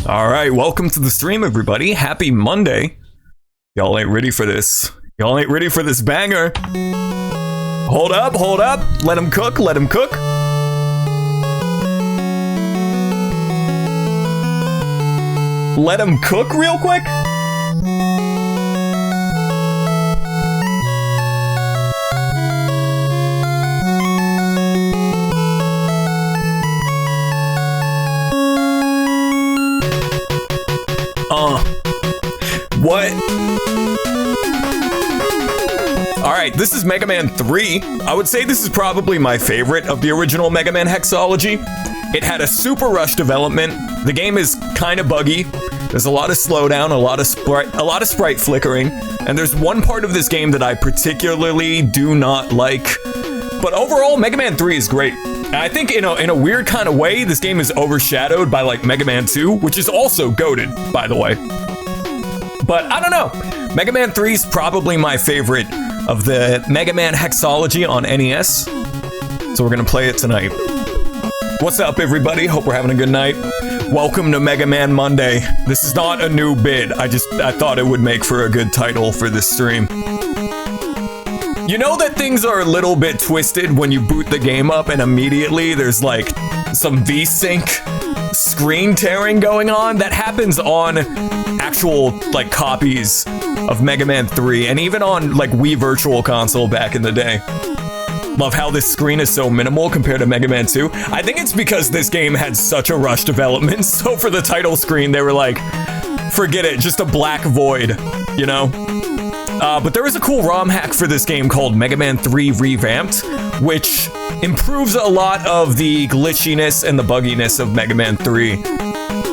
All right, welcome to the stream, everybody. Happy Monday. Y'all ain't ready for this. Y'all ain't ready for this banger. Hold up, hold up. Let him cook, let him cook. Let him cook real quick. What? Alright, this is Mega Man 3. I would say this is probably my favorite of the original Mega Man hexology. It had a super rush development. The game is kind of buggy. There's a lot of slowdown, a lot of sprite flickering, and there's one part of this game that I particularly do not like. But overall, Mega Man 3 is great. I think in a weird kind of way, this game is overshadowed by like Mega Man 2, which is also goated, by the way. But I don't know. Mega Man 3 is probably my favorite of the Mega Man hexology on NES. So we're gonna play it tonight. What's up, everybody? Hope we're having a good night. Welcome to Mega Man Monday. This is not a new bid. I thought it would make for a good title for this stream. You know that things are a little bit twisted when you boot the game up and immediately there's like some VSync screen tearing going on? That happens on actual like copies of Mega Man 3 and even on like Wii Virtual Console back in the day. Love how this screen is so minimal compared to Mega Man 2. I think it's because this game had such a rush development, so for the title screen they were like, forget it, just a black void, you know? But there is a cool ROM hack for this game called Mega Man 3 Revamped, which improves a lot of the glitchiness and the bugginess of Mega Man 3.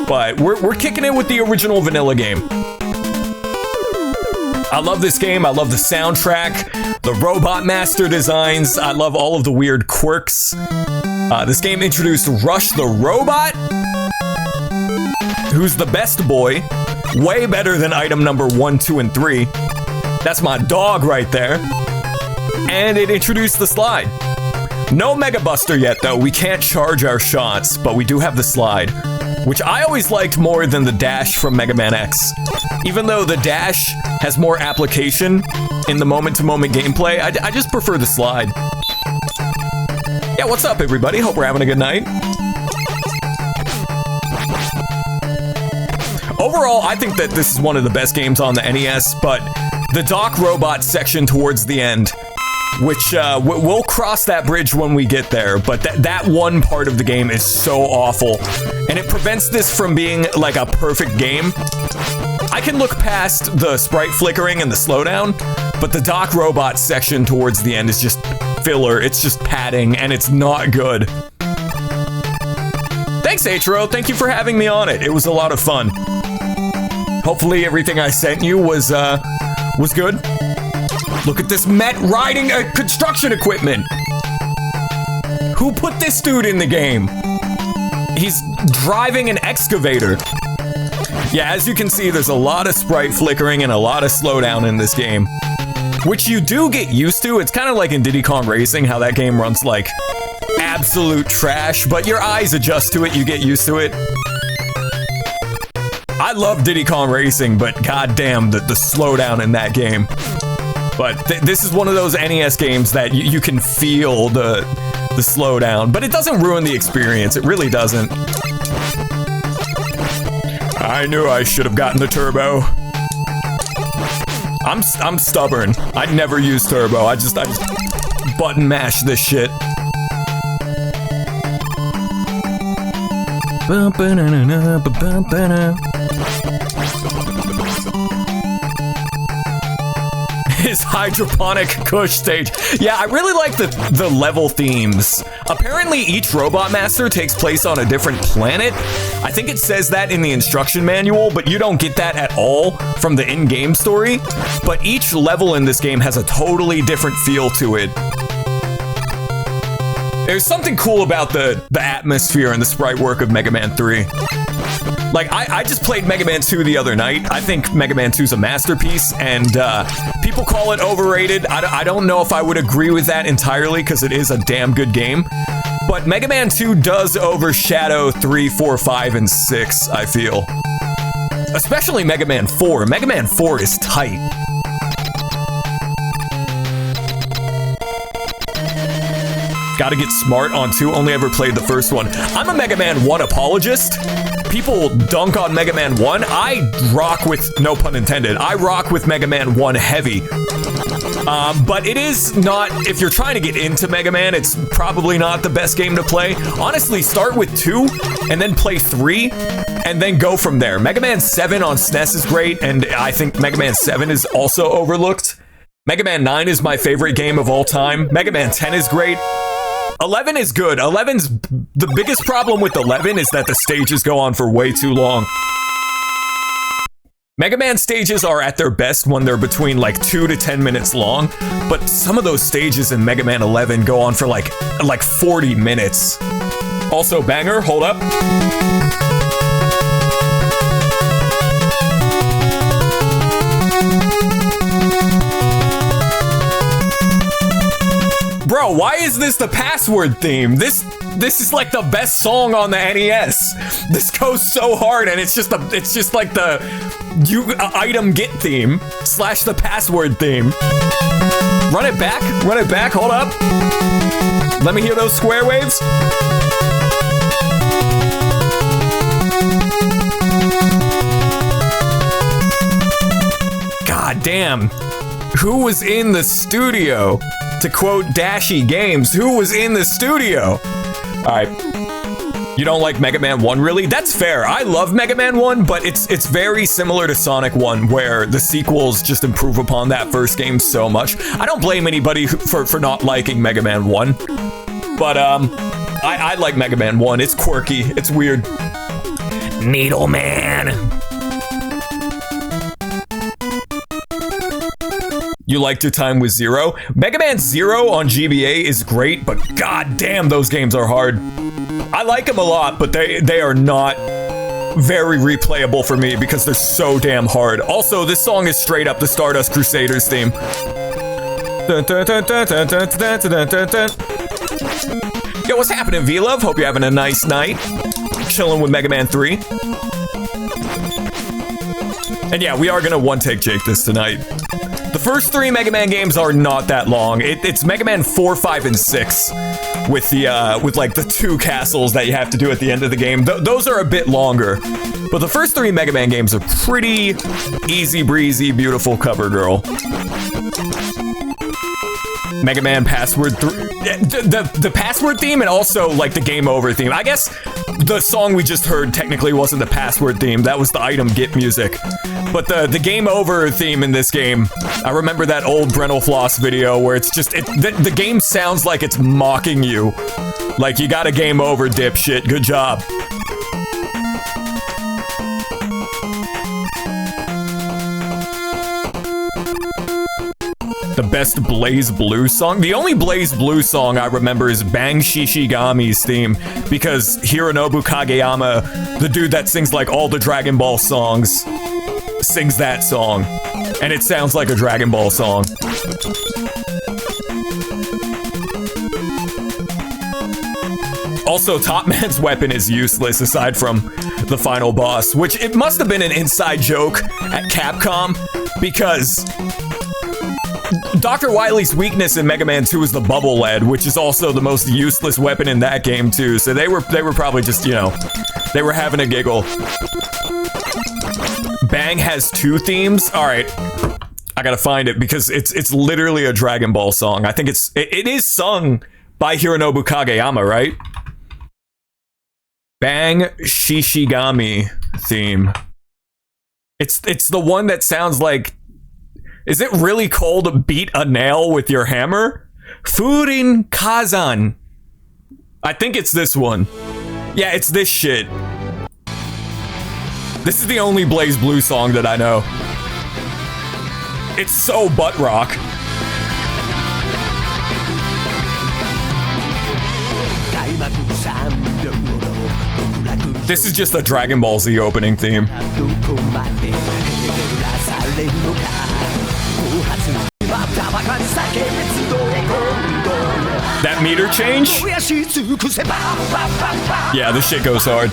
But we're kicking it with the original vanilla game. I love this game. I love the soundtrack, the Robot Master designs. I love all of the weird quirks. This game introduced Rush the Robot, who's the best boy. Way better than item number 1, 2, and 3. That's my dog right there. And it introduced the slide. No Mega Buster yet, though. We can't charge our shots, but we do have the slide, which I always liked more than the dash from Mega Man X. Even though the dash has more application in the moment-to-moment gameplay, I just prefer the slide. Yeah, what's up, everybody? Hope we're having a good night. Overall, I think that this is one of the best games on the NES, but the Doc Robot section towards the end, which we'll cross that bridge when we get there, but that one part of the game is so awful, and it prevents this from being like a perfect game. I can look past the sprite flickering and the slowdown, but the Doc Robot section towards the end is just filler. It's just padding, and it's not good. Thanks, Atro. Thank you for having me on it. It was a lot of fun. Hopefully everything I sent you was good. Look at this Met riding a construction equipment. Who put this dude in the game? He's driving an excavator. Yeah, as you can see, there's a lot of sprite flickering and a lot of slowdown in this game, which you do get used to. It's kind of like in Diddy Kong Racing, how that game runs like absolute trash, but your eyes adjust to it, you get used to it. I love Diddy Kong Racing, but goddamn, the slowdown in that game. But this is one of those NES games that you can feel the slowdown, but it doesn't ruin the experience. It really doesn't. I knew I should have gotten the turbo. I'm stubborn. I never use turbo. I just button mash this shit. His hydroponic Kush stage. Yeah, I really like the level themes. Apparently each Robot Master takes place on a different planet. I think it says that in the instruction manual, but you don't get that at all from the in-game story. But each level in this game has a totally different feel to it. There's something cool about the atmosphere and the sprite work of Mega Man 3. Like, I just played Mega Man 2 the other night. I think Mega Man 2 is a masterpiece, and people call it overrated. I don't know if I would agree with that entirely, because it is a damn good game. But Mega Man 2 does overshadow 3, 4, 5, and 6, I feel. Especially Mega Man 4. Mega Man 4 is tight. Gotta get smart on 2. Only ever played the first one. I'm a Mega Man 1 apologist. People dunk on Mega Man 1. I rock with, no pun intended, I rock with Mega Man 1 heavy. But it is not, if you're trying to get into Mega Man, it's probably not the best game to play. Honestly, start with 2 and then play 3 and then go from there. Mega Man 7 on SNES is great, and I think Mega Man 7 is also overlooked. Mega Man 9 is my favorite game of all time. Mega Man 10 is great. 11 is good. 11's the biggest problem with 11 is that the stages go on for way too long. Mega Man stages are at their best when they're between like 2 to 10 minutes long, but some of those stages in Mega Man 11 go on for like 40 minutes. Also, banger, hold up. Bro, why is this the password theme? This is like the best song on the NES. This goes so hard, and it's just like the item get theme / the password theme. Run it back, hold up. Let me hear those square waves. God damn. Who was in the studio? To quote Dashy Games, who was in the studio? Alright. You don't like Mega Man 1, really? That's fair. I love Mega Man 1, but it's very similar to Sonic 1, where the sequels just improve upon that first game so much. I don't blame anybody for not liking Mega Man 1, but I like Mega Man 1. It's quirky. It's weird. Needle Man. You liked your time with Zero? Mega Man Zero on GBA is great, but god damn, those games are hard. I like them a lot, but they are not very replayable for me because they're so damn hard. Also, this song is straight up the Stardust Crusaders theme. Yo, what's happening, V-Love? Hope you're having a nice night. Chilling with Mega Man 3. And yeah, we are gonna one-take Jake this tonight. The first 3 Mega Man games are not that long. It's Mega Man 4, 5, and 6 with like the 2 castles that you have to do at the end of the game. Those are a bit longer. But the first 3 Mega Man games are pretty easy breezy, beautiful cover girl. Mega Man password the password theme, and also like the game over theme. I guess the song we just heard technically wasn't the password theme. That was the item get music. But the game over theme in this game, I remember that old Brental Floss video where it's just the game sounds like it's mocking you. Like, you got a game over, dipshit. Good job. The best Blaze Blue song? The only Blaze Blue song I remember is Bang Shishigami's theme, because Hironobu Kageyama, the dude that sings like all the Dragon Ball songs, sings that song. And it sounds like a Dragon Ball song. Also, Top Man's weapon is useless aside from the final boss, which it must have been an inside joke at Capcom, because Dr. Wily's weakness in Mega Man 2 is the bubble lead, which is also the most useless weapon in that game too. So they were probably just, you know, they were having a giggle. Bang has 2 themes. All right, I gotta find it because it's literally a Dragon Ball song. I think it is sung by Hironobu Kageyama, right? Bang Shishigami theme. It's the one that sounds like. Is it really cold to beat a nail with your hammer? Furin Kazan. I think it's this one. Yeah, it's this shit. This is the only Blaze Blue song that I know. It's so butt rock. This is just a Dragon Ball Z opening theme. That meter change? Yeah, this shit goes hard.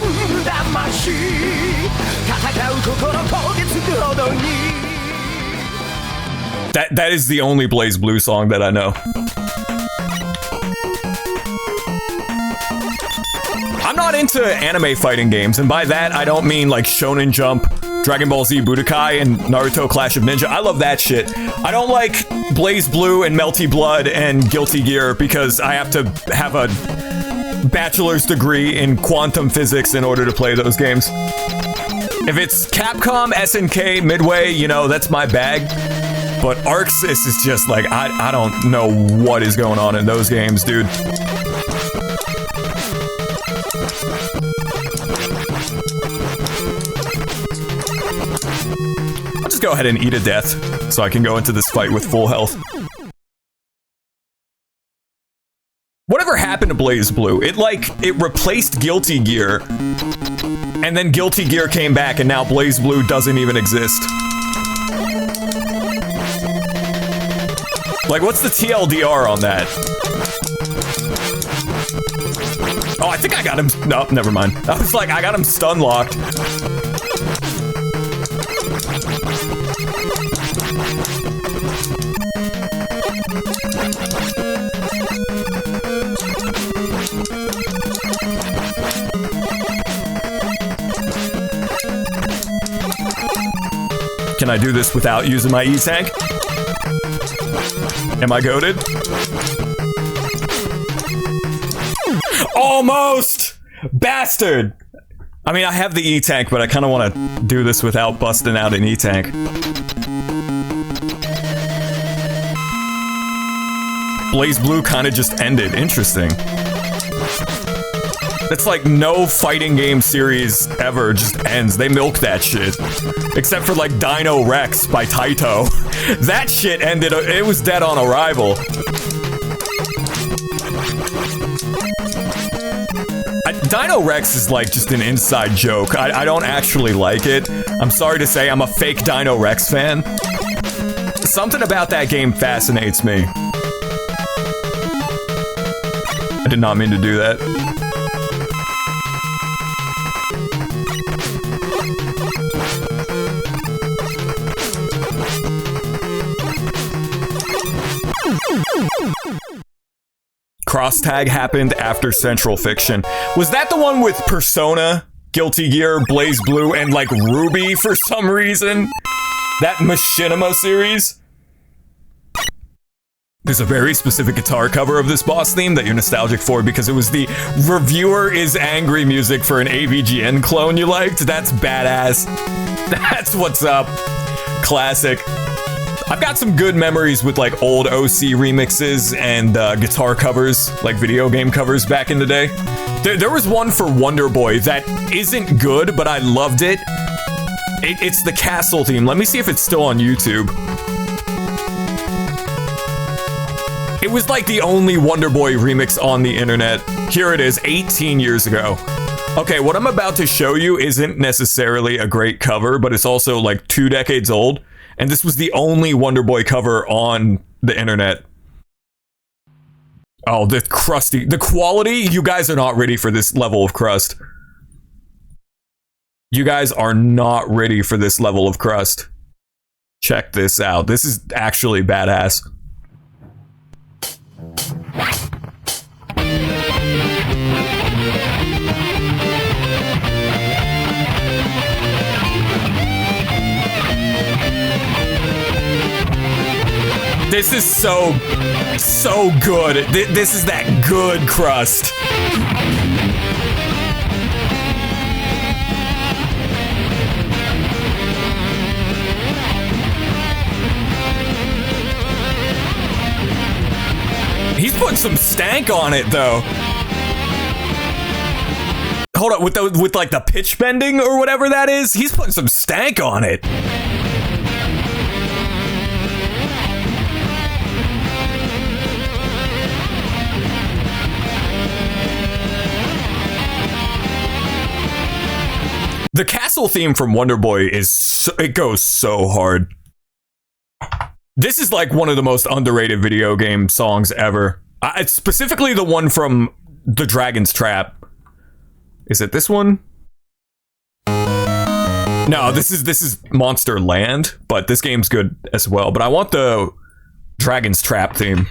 That is the only Blaze Blue song that I know. I'm not into anime fighting games, and by that I don't mean like Shonen Jump, Dragon Ball Z Budokai, and Naruto Clash of Ninja. I love that shit. I don't like Blaze Blue and Melty Blood and Guilty Gear because I have to have a bachelor's degree in quantum physics in order to play those games. If it's Capcom, SNK, Midway, you know, that's my bag. But Arc Sys is just like, I don't know what is going on in those games, dude. I'll just go ahead and eat a death so I can go into this fight with full health. Whatever happened to Blaze Blue? It replaced Guilty Gear, and then Guilty Gear came back, and now Blaze Blue doesn't even exist. Like, what's the TLDR on that? Oh, I think I got him. No, never mind. I was like, I got him stun locked. Can I do this without using my E-Tank? Am I goated? Almost! Bastard! I mean, I have the E-Tank, but I kind of want to do this without busting out an E-Tank. Blaze Blue kind of just ended. Interesting. It's like no fighting game series ever just ends. They milk that shit. Except for like Dino Rex by Taito. That shit ended, it was dead on arrival. Dino Rex is like just an inside joke. I don't actually like it. I'm sorry to say I'm a fake Dino Rex fan. Something about that game fascinates me. I did not mean to do that. Cross tag happened after Central Fiction. Was that the one with Persona, Guilty Gear, Blaze Blue, and like Ruby for some reason? That Machinima series? There's a very specific guitar cover of this boss theme that you're nostalgic for because it was the Reviewer is Angry music for an AVGN clone you liked. That's badass. That's what's up. Classic. I've got some good memories with like old OC remixes and guitar covers, like video game covers back in the day. There was one for Wonder Boy that isn't good, but I loved it. It's the castle theme. Let me see if it's still on YouTube. It was like the only Wonder Boy remix on the internet. Here it is, 18 years ago. Okay, what I'm about to show you isn't necessarily a great cover, but it's also like 2 decades old. And this was the only Wonder Boy cover on the internet. Oh, the crusty. The quality, you guys are not ready for this level of crust. You guys are not ready for this level of crust. Check this out. This is actually badass. This is so good. This is that good crust. He's putting some stank on it, though. Hold up, with like the pitch bending or whatever that is, he's putting some stank on it. The castle theme from Wonder Boy it goes so hard. This is like one of the most underrated video game songs ever. It's specifically the one from The Dragon's Trap. Is it this one? No, this is Monster Land, but this game's good as well. But I want the Dragon's Trap theme.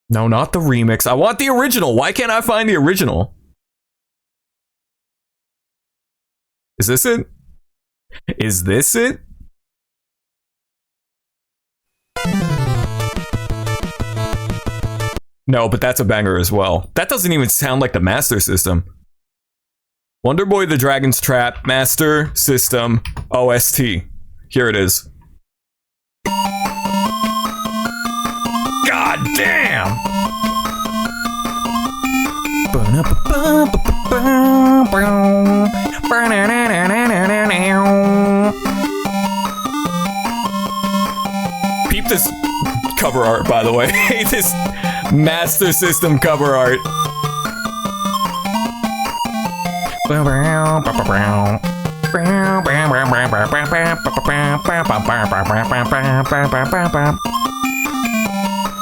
No, not the remix. I want the original. Why can't I find the original? Is this it? Is this it? No, but that's a banger as well. That doesn't even sound like the Master System. Wonder Boy the Dragon's Trap, Master System, OST. Here it is. God damn! Peep this cover art, by the way. This Master System cover art.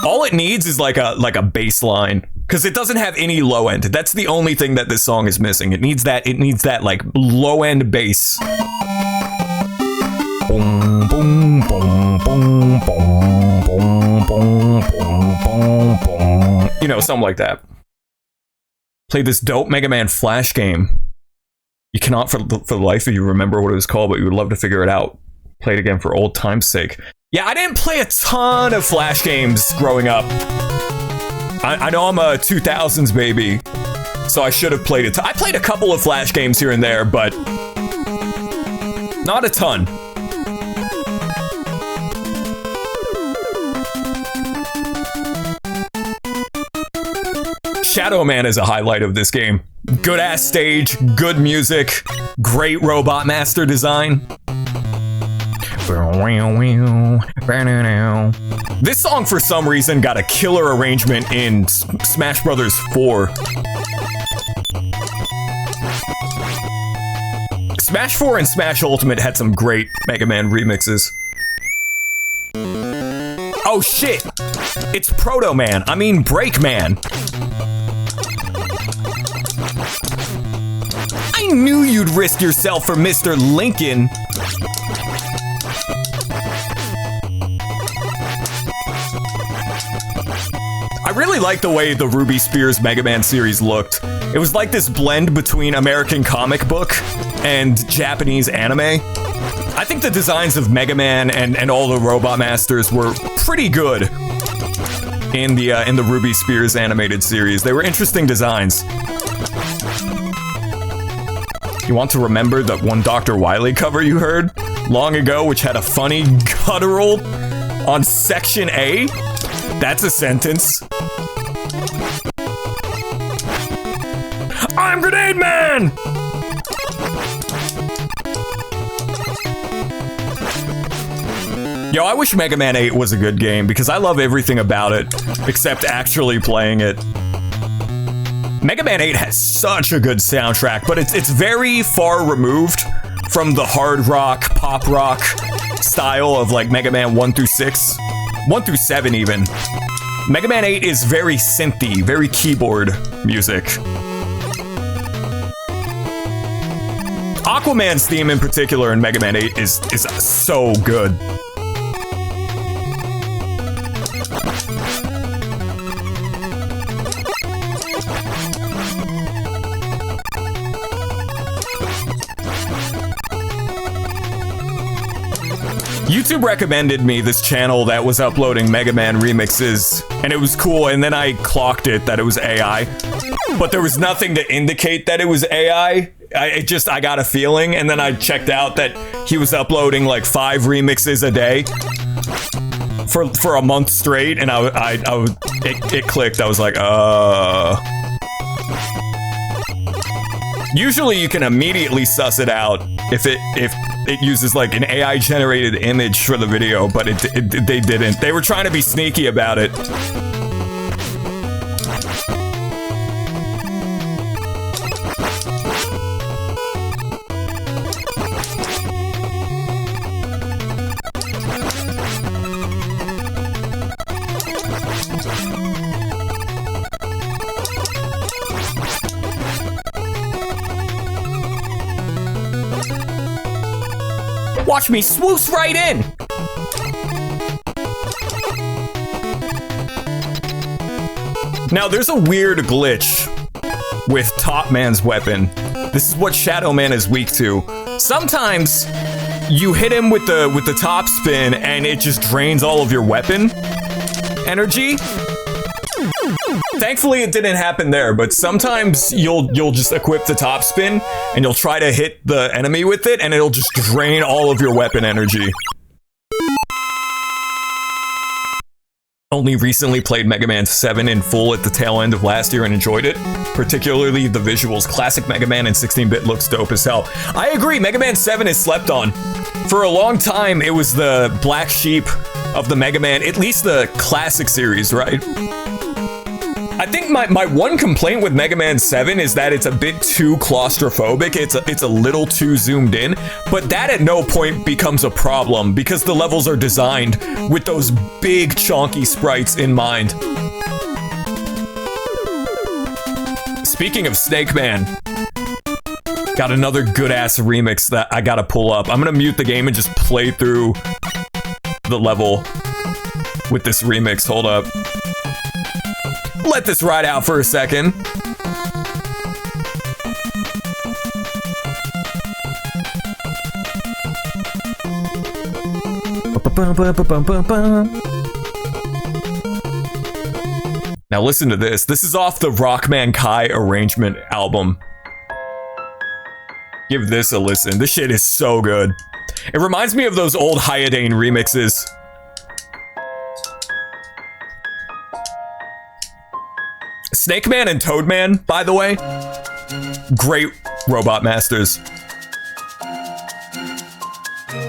All it needs is like a bass line, because it doesn't have any low end. That's the only thing that this song is missing. It needs that like low end bass. Boom, boom, boom, boom, boom, boom, boom, boom, boom. You know, something like that. Play this dope Mega Man Flash game. You cannot for the life of you remember what it was called, but you would love to figure it out. Play it again for old time's sake. Yeah, I didn't play a ton of Flash games growing up. I know I'm a 2000s baby, so I should have played it. I played a couple of Flash games here and there, but not a ton. Shadow Man is a highlight of this game. Good ass stage, good music, great Robot Master design. This song for some reason got a killer arrangement in Smash Bros. 4. Smash 4 and Smash Ultimate had some great Mega Man remixes. Oh shit! It's Proto Man, I mean Break Man. I knew you'd risk yourself for Mr. Lincoln. I really like the way the Ruby Spears Mega Man series looked. It was like this blend between American comic book and Japanese anime. I think the designs of Mega Man and all the Robot Masters were pretty good in the Ruby Spears animated series. They were interesting designs. You want to remember that one Dr. Wily cover you heard long ago, which had a funny guttural on Section A? That's a sentence. I'm Grenade Man! Yo, I wish Mega Man 8 was a good game, because I love everything about it, except actually playing it. Mega Man 8 has such a good soundtrack, but it's very far removed from the hard rock, pop rock style of like Mega Man 1 through 6. 1 through 7 even. Mega Man 8 is very synthy, very keyboard music. Aquaman's theme in particular in Mega Man 8 is so good. YouTube recommended me this channel that was uploading Mega Man remixes, and it was cool, and then I clocked it that it was AI. But there was nothing to indicate that it was AI. I got a feeling, and then I checked out that he was uploading like 5 remixes a day for a month straight, and it clicked. I was like, Usually you can immediately suss it out if it uses like an AI generated image for the video, but they didn't. They were trying to be sneaky about it. Watch me swoosh right in. Now, there's a weird glitch with Top Man's weapon. This is what Shadow Man is weak to. Sometimes you hit him with the top spin and it just drains all of your weapon energy. Thankfully, it didn't happen there, but sometimes you'll just equip the top spin and you'll try to hit the enemy with it and it'll just drain all of your weapon energy. Only recently played Mega Man 7 in full at the tail end of last year and enjoyed it. Particularly the visuals. Classic Mega Man in 16-bit looks dope as hell. I agree, Mega Man 7 is slept on. For a long time, it was the black sheep of the Mega Man, at least the classic series, right? I think my one complaint with Mega Man 7 is that it's a bit too claustrophobic. It's a little too zoomed in, but that at no point becomes a problem because the levels are designed with those big chonky sprites in mind. Speaking of Snake Man, got another good-ass remix that I gotta pull up. I'm gonna mute the game and just play through the level with this remix. Hold up. Let this ride out for a second. Now listen to this. This is off the Rockman Kai arrangement album. Give this a listen. This shit is so good. It reminds me of those old Hyodane remixes. Snake Man and Toad Man, by the way, great robot masters.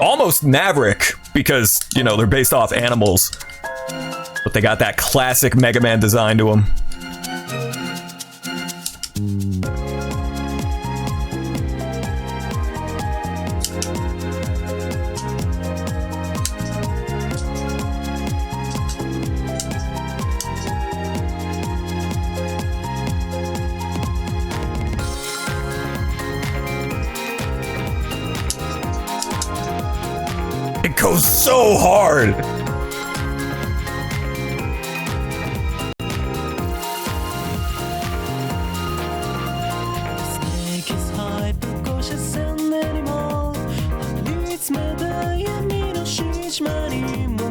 Almost Maverick, because, you know, they're based off animals. But they got that classic Mega Man design to them. It goes so hard.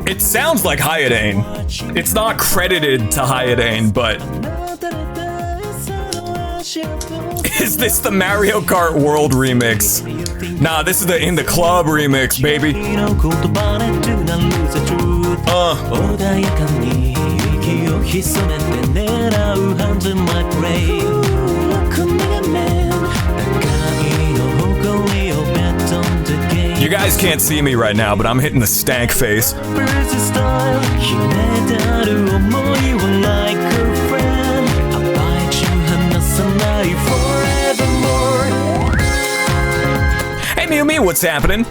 It sounds like Hyodane. It's not credited to Hyodane, but is this the Mario Kart World remix? Nah, this is the In the Club remix, baby. You guys can't see me right now, but I'm hitting the stank face. Hey Mew, what's happening?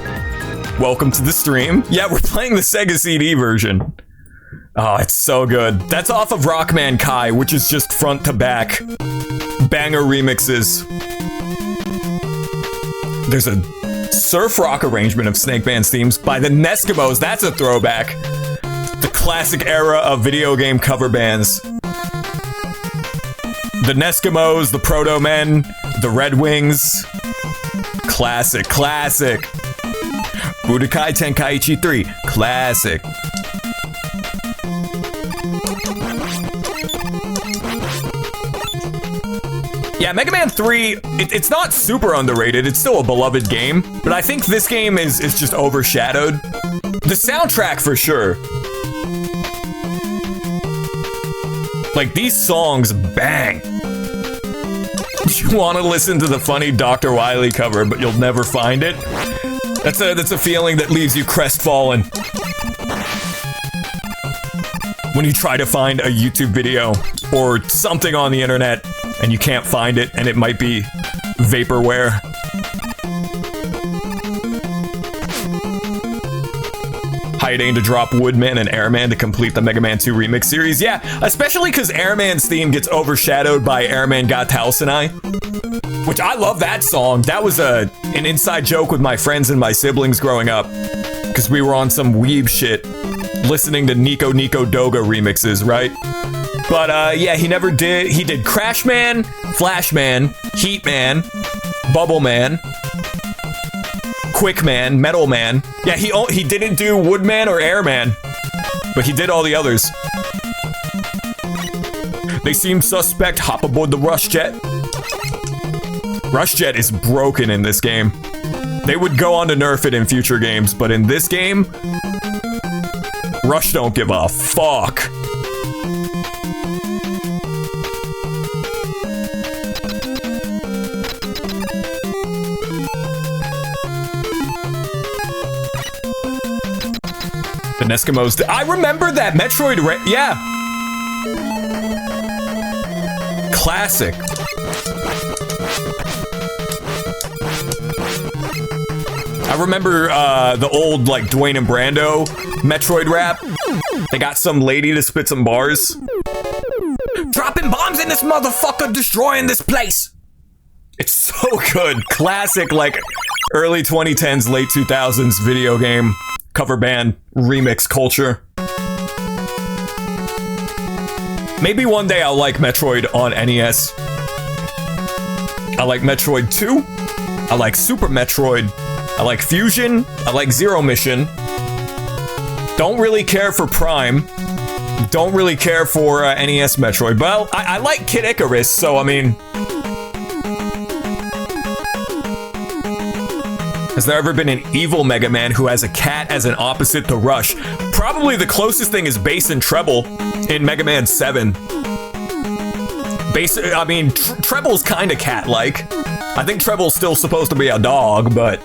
Welcome to the stream. Yeah, we're playing the Sega CD version. Oh, it's so good. That's off of Rockman Kai, which is just front to back banger remixes. There's a surf rock arrangement of Snake Man's themes by the Neskimos. That's a throwback. The classic era of video game cover bands. The Neskimos, the Proto Men, the Red Wings. Classic, classic. Budokai Tenkaichi 3, classic. Yeah, Mega Man 3, it's not super underrated. It's still a beloved game, but I think this game is just overshadowed. The soundtrack for sure. Like, these songs bang. You want to listen to the funny Dr. Wily cover, but you'll never find it? That's a feeling that leaves you crestfallen. When you try to find a YouTube video or something on the internet and you can't find it, and it might be vaporware. hiding to drop Woodman and Airman to complete the Mega Man 2 remix series. Yeah, especially because Airman's theme gets overshadowed by Airman Got Tausenai, which I love that song. That was an inside joke with my friends and my siblings growing up, because we were on some weeb shit listening to Nico Nico Doga remixes, right? But yeah, he never did. He did Crash Man, Flash Man, Heat Man, Bubble Man, Quick Man, Metal Man. Yeah, he didn't do Woodman or Airman, but he did all the others. They seem suspect. Hop aboard the Rush Jet. Rush Jet is broken in this game. They would go on to nerf it in future games, but in this game, Rush don't give a fuck. The Eskimos. I remember that Metroid. Yeah. Classic. I remember the old like Dwayne and Brando Metroid rap. They got some lady to spit some bars. Dropping bombs in this motherfucker, destroying this place. It's so good. Classic, like early 2010s, late 2000s video game cover band remix culture. Maybe one day I'll like Metroid on NES. I like Metroid 2. I like Super Metroid. I like Fusion. I like Zero Mission. Don't really care for Prime. Don't really care for NES Metroid. Well, I like Kid Icarus, so I mean... Has there ever been an evil Mega Man who has a cat as an opposite to Rush? Probably the closest thing is bass and treble in Mega Man 7. Bass, I mean, treble's kind of cat-like. I think treble's still supposed to be a dog, but...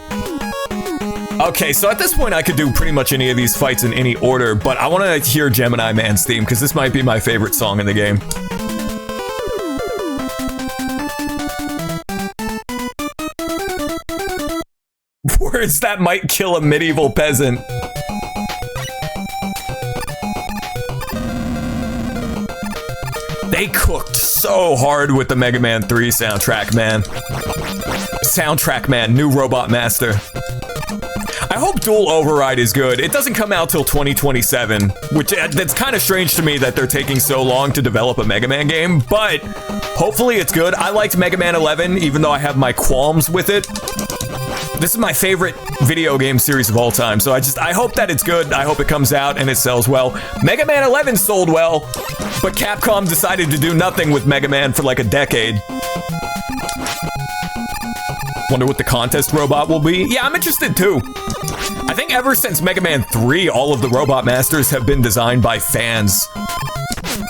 Okay, so at this point I could do pretty much any of these fights in any order, but I want to hear Gemini Man's theme, because this might be my favorite song in the game. Words that might kill a medieval peasant. They cooked so hard with the Mega Man 3 soundtrack, man. Soundtrack man, new Robot Master. I hope Dual Override is good. It doesn't come out till 2027, which that's kind of strange to me that they're taking so long to develop a Mega Man game, but hopefully it's good. I liked Mega Man 11, even though I have my qualms with it. This is my favorite video game series of all time, so I hope that it's good. I hope it comes out and it sells well. Mega Man 11 sold well, but Capcom decided to do nothing with Mega Man for like a decade. Wonder what the contest robot will be? Yeah, I'm interested too. I think ever since Mega Man 3, all of the Robot Masters have been designed by fans.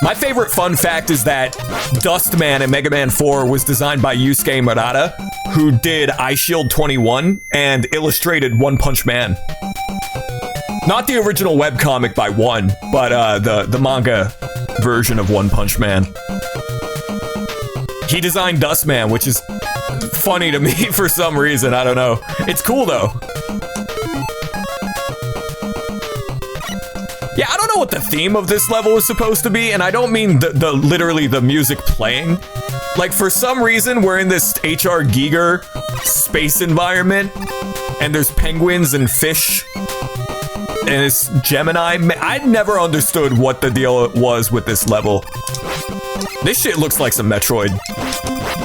My favorite fun fact is that Dustman in Mega Man 4 was designed by Yusuke Murata, who did Eyeshield 21 and illustrated One Punch Man. Not the original webcomic by One, but the manga version of One Punch Man. He designed Dustman, which is funny to me for some reason. I don't know. It's cool though. Yeah, I don't know what the theme of this level is supposed to be, and I don't mean the literally the music playing. Like, for some reason, we're in this H.R. Giger space environment, and there's penguins and fish, and it's Gemini. I never understood what the deal was with this level. This shit looks like some Metroid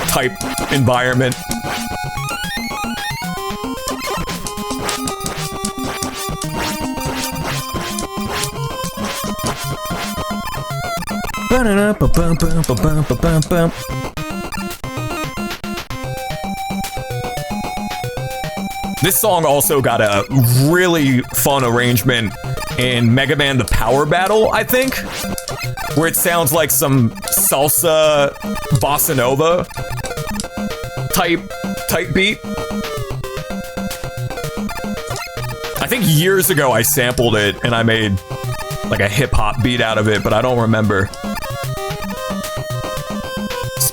type environment. This song also got a really fun arrangement in Mega Man The Power Battle, I think, where it sounds like some salsa bossa nova type beat. I think years ago I sampled it and I made like a hip hop beat out of it, but I don't remember.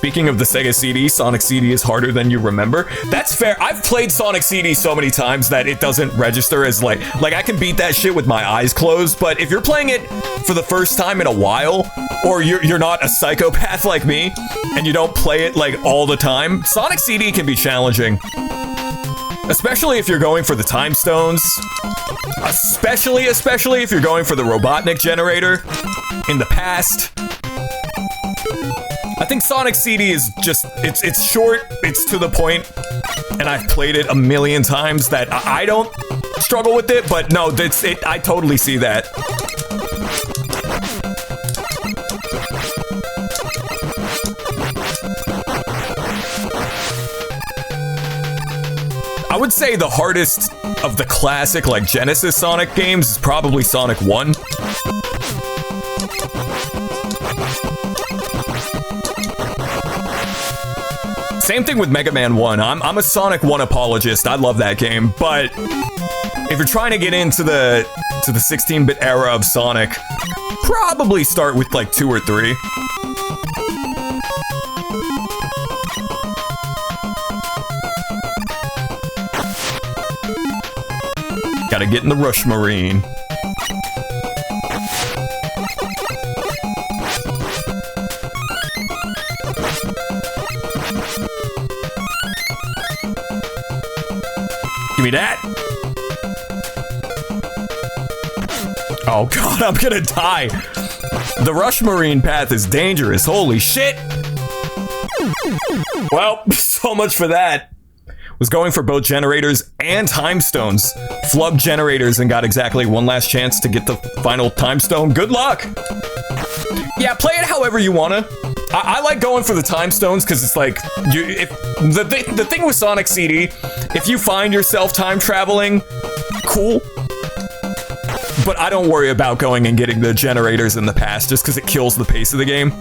Speaking of the Sega CD, Sonic CD is harder than you remember. That's fair. I've played Sonic CD so many times that it doesn't register as like I can beat that shit with my eyes closed, but if you're playing it for the first time in a while, or you're not a psychopath like me, and you don't play it like all the time, Sonic CD can be challenging. Especially if you're going for the time stones. Especially if you're going for the Robotnik generator in the past. I think Sonic CD is just, it's short, it's to the point, and I've played it a million times that I don't struggle with it, but no, I totally see that. I would say the hardest of the classic, like, Genesis Sonic games is probably Sonic 1. Same thing with Mega Man 1. I'm a Sonic 1 apologist. I love that game, but if you're trying to get into the 16-bit era of Sonic, probably start with like 2 or 3. Gotta get in the Rush Marine. Give me that. Oh god, I'm gonna die. The Rush Marine path is dangerous. Holy shit. Well, so much for that. Was going for both generators and time stones. Flubbed generators and got exactly one last chance to get the final time stone. Good luck. Yeah, play it however you wanna. I like going for the time stones because it's like the thing with Sonic CD, if you find yourself time traveling, cool. But I don't worry about going and getting the generators in the past just because it kills the pace of the game.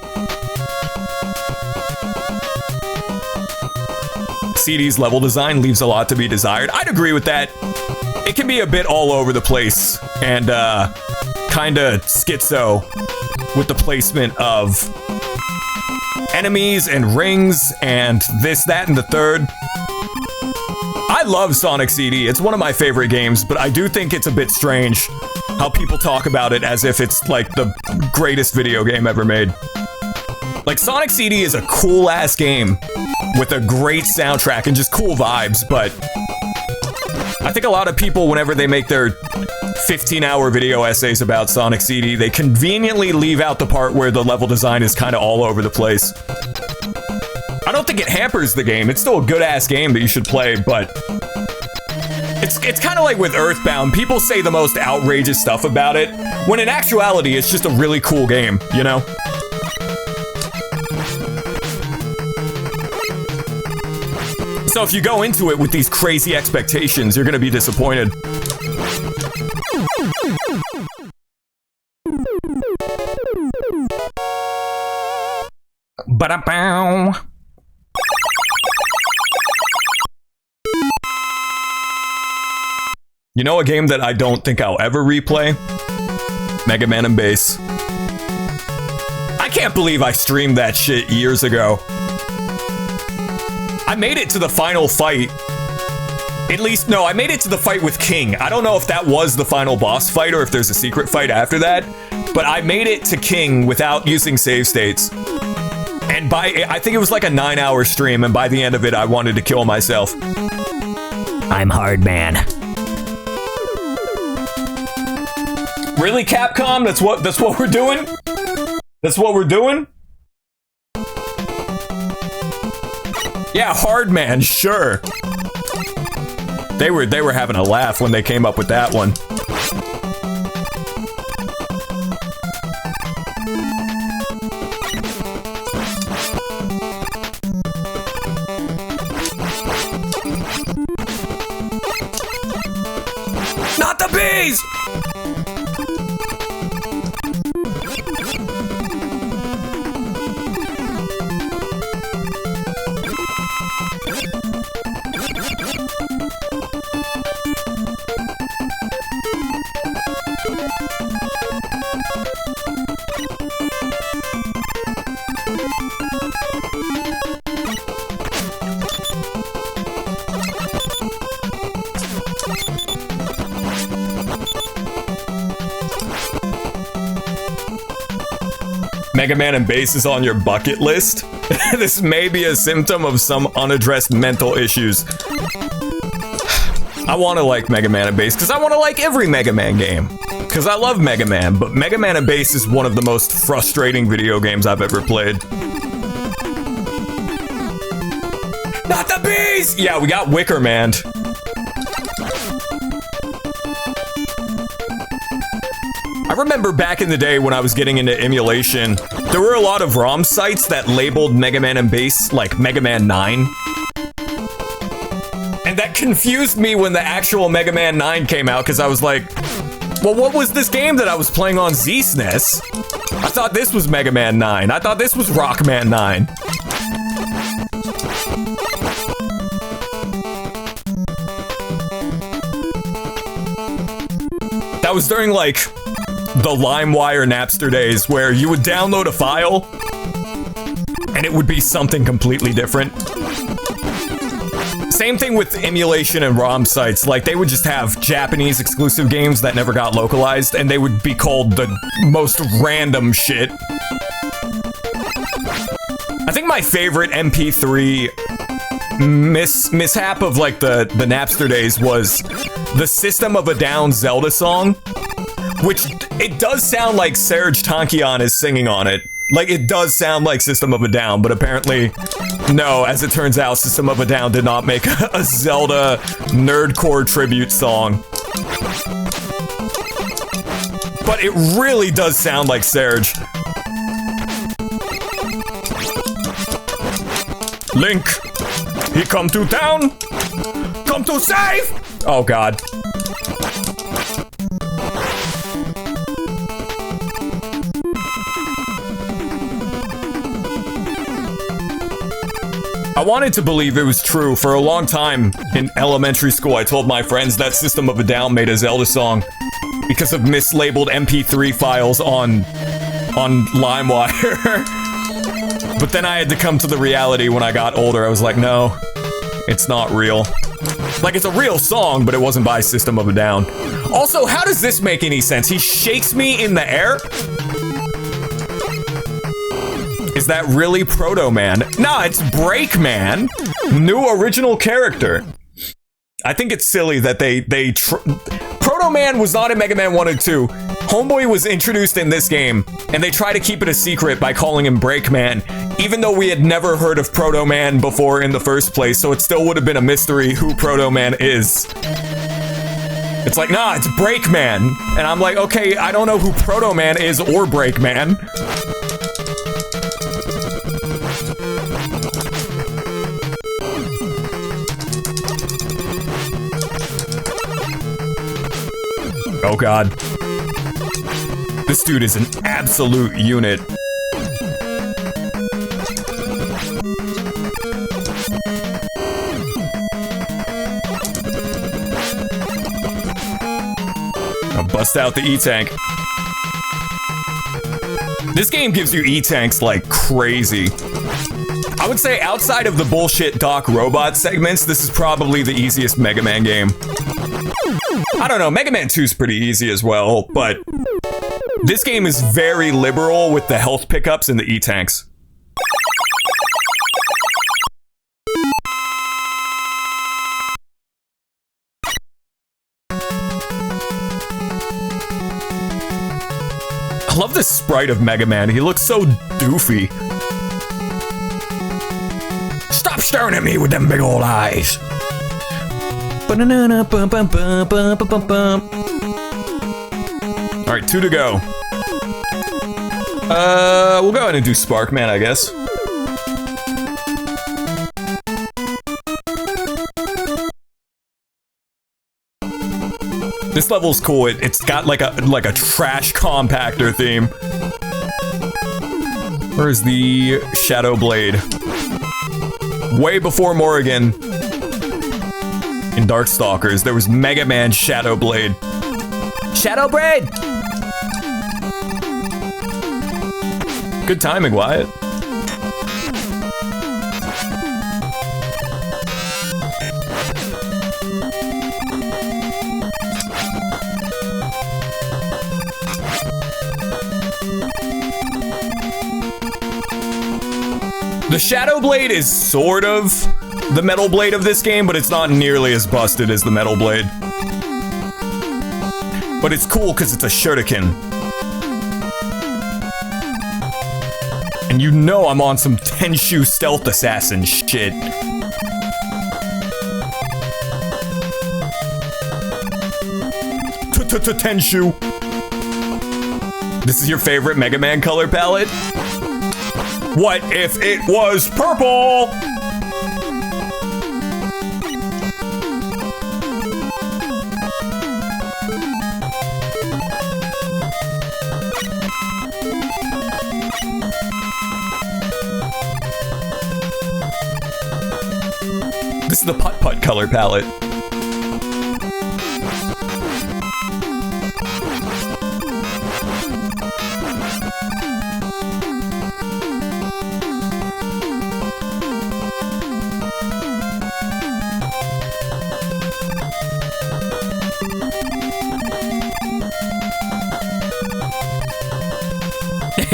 CD's level design leaves a lot to be desired. I'd agree with that. It can be a bit all over the place and kinda schizo with the placement of enemies and rings and this, that, and the third. I love Sonic CD. It's one of my favorite games, but I do think it's a bit strange how people talk about it as if it's like the greatest video game ever made. Like, Sonic CD is a cool-ass game with a great soundtrack and just cool vibes, but I think a lot of people, whenever they make their 15-hour video essays about Sonic CD, they conveniently leave out the part where the level design is kind of all over the place. I don't think it hampers the game. It's still a good-ass game that you should play, but it's kind of like with Earthbound. People say the most outrageous stuff about it, when in actuality, it's just a really cool game, you know? So if you go into it with these crazy expectations, you're gonna be disappointed. Ba-da-bow. You know a game that I don't think I'll ever replay? Mega Man and Bass. I can't believe I streamed that shit years ago. I made it to the final fight. At least, no, I made it to the fight with King. I don't know if that was the final boss fight or if there's a secret fight after that, but I made it to King without using save states. And I think it was like a 9-hour stream, and by the end of it, I wanted to kill myself. I'm hard, man. Really, Capcom? That's what we're doing? That's what we're doing? Yeah, hard man, sure. They were having a laugh when they came up with that one. Not the bees! Mega Man and bass is on your bucket list. This may be a symptom of some unaddressed mental issues. I want to like Mega Man and bass because I want to like every Mega Man game. Because I love Mega Man, but Mega Man and bass is one of the most frustrating video games I've ever played. Not the bees! Yeah, we got Wicker Man. I remember back in the day when I was getting into emulation, there were a lot of ROM sites that labeled Mega Man and bass like Mega Man 9. And that confused me when the actual Mega Man 9 came out, because I was like, well, what was this game that I was playing on Z-SNES? I thought this was Mega Man 9. I thought this was Rockman 9. That was during, like, the LimeWire Napster days where you would download a file and it would be something completely different. Same thing with emulation and ROM sites. Like, they would just have Japanese exclusive games that never got localized, and they would be called the most random shit. I think my favorite MP3 mishap of, like, the Napster days was the System of a Down Zelda song, which it does sound like Serge Tankian is singing on it. Like, it does sound like System of a Down, but apparently, no, as it turns out, System of a Down did not make a Zelda nerdcore tribute song. But it really does sound like Serge. Link, he come to town, come to save! Oh god. I wanted to believe it was true. For a long time in elementary school, I told my friends that System of a Down made a Zelda song because of mislabeled MP3 files on LimeWire. But then I had to come to the reality when I got older. I was like, no, it's not real. Like, it's a real song, but it wasn't by System of a Down. Also, how does this make any sense? He shakes me in the air? Is that really Proto Man? Nah, it's Break Man. New original character. I think it's silly that Proto Man was not in Mega Man 1 and 2. Homeboy was introduced in this game, and they try to keep it a secret by calling him Break Man, even though we had never heard of Proto Man before in the first place, so it still would have been a mystery who Proto Man is. It's like, nah, it's Break Man. And I'm like, okay, I don't know who Proto Man is or Break Man. Oh god. This dude is an absolute unit. I'll bust out the E-Tank. This game gives you E-Tanks like crazy. I would say outside of the bullshit Doc Robot segments, this is probably the easiest Mega Man game. I don't know, Mega Man 2 is pretty easy as well, but this game is very liberal with the health pickups and the E-Tanks. I love the sprite of Mega Man. He looks so doofy. Stop staring at me with them big old eyes. Alright, 2 to go. We'll go ahead and do Sparkman, I guess. This level's cool. It's got like a trash compactor theme. Where's the Shadow Blade? Way before Morrigan. In Darkstalkers, there was Mega Man Shadow Blade. Shadow Blade! Good timing, Wyatt. The Shadow Blade is sort of the Metal Blade of this game, but it's not nearly as busted as the Metal Blade. But it's cool because it's a shuriken. And you know I'm on some Tenshu stealth assassin shit. Tenshu. This is your favorite Mega Man color palette? What if it was purple? This is the putt-putt color palette.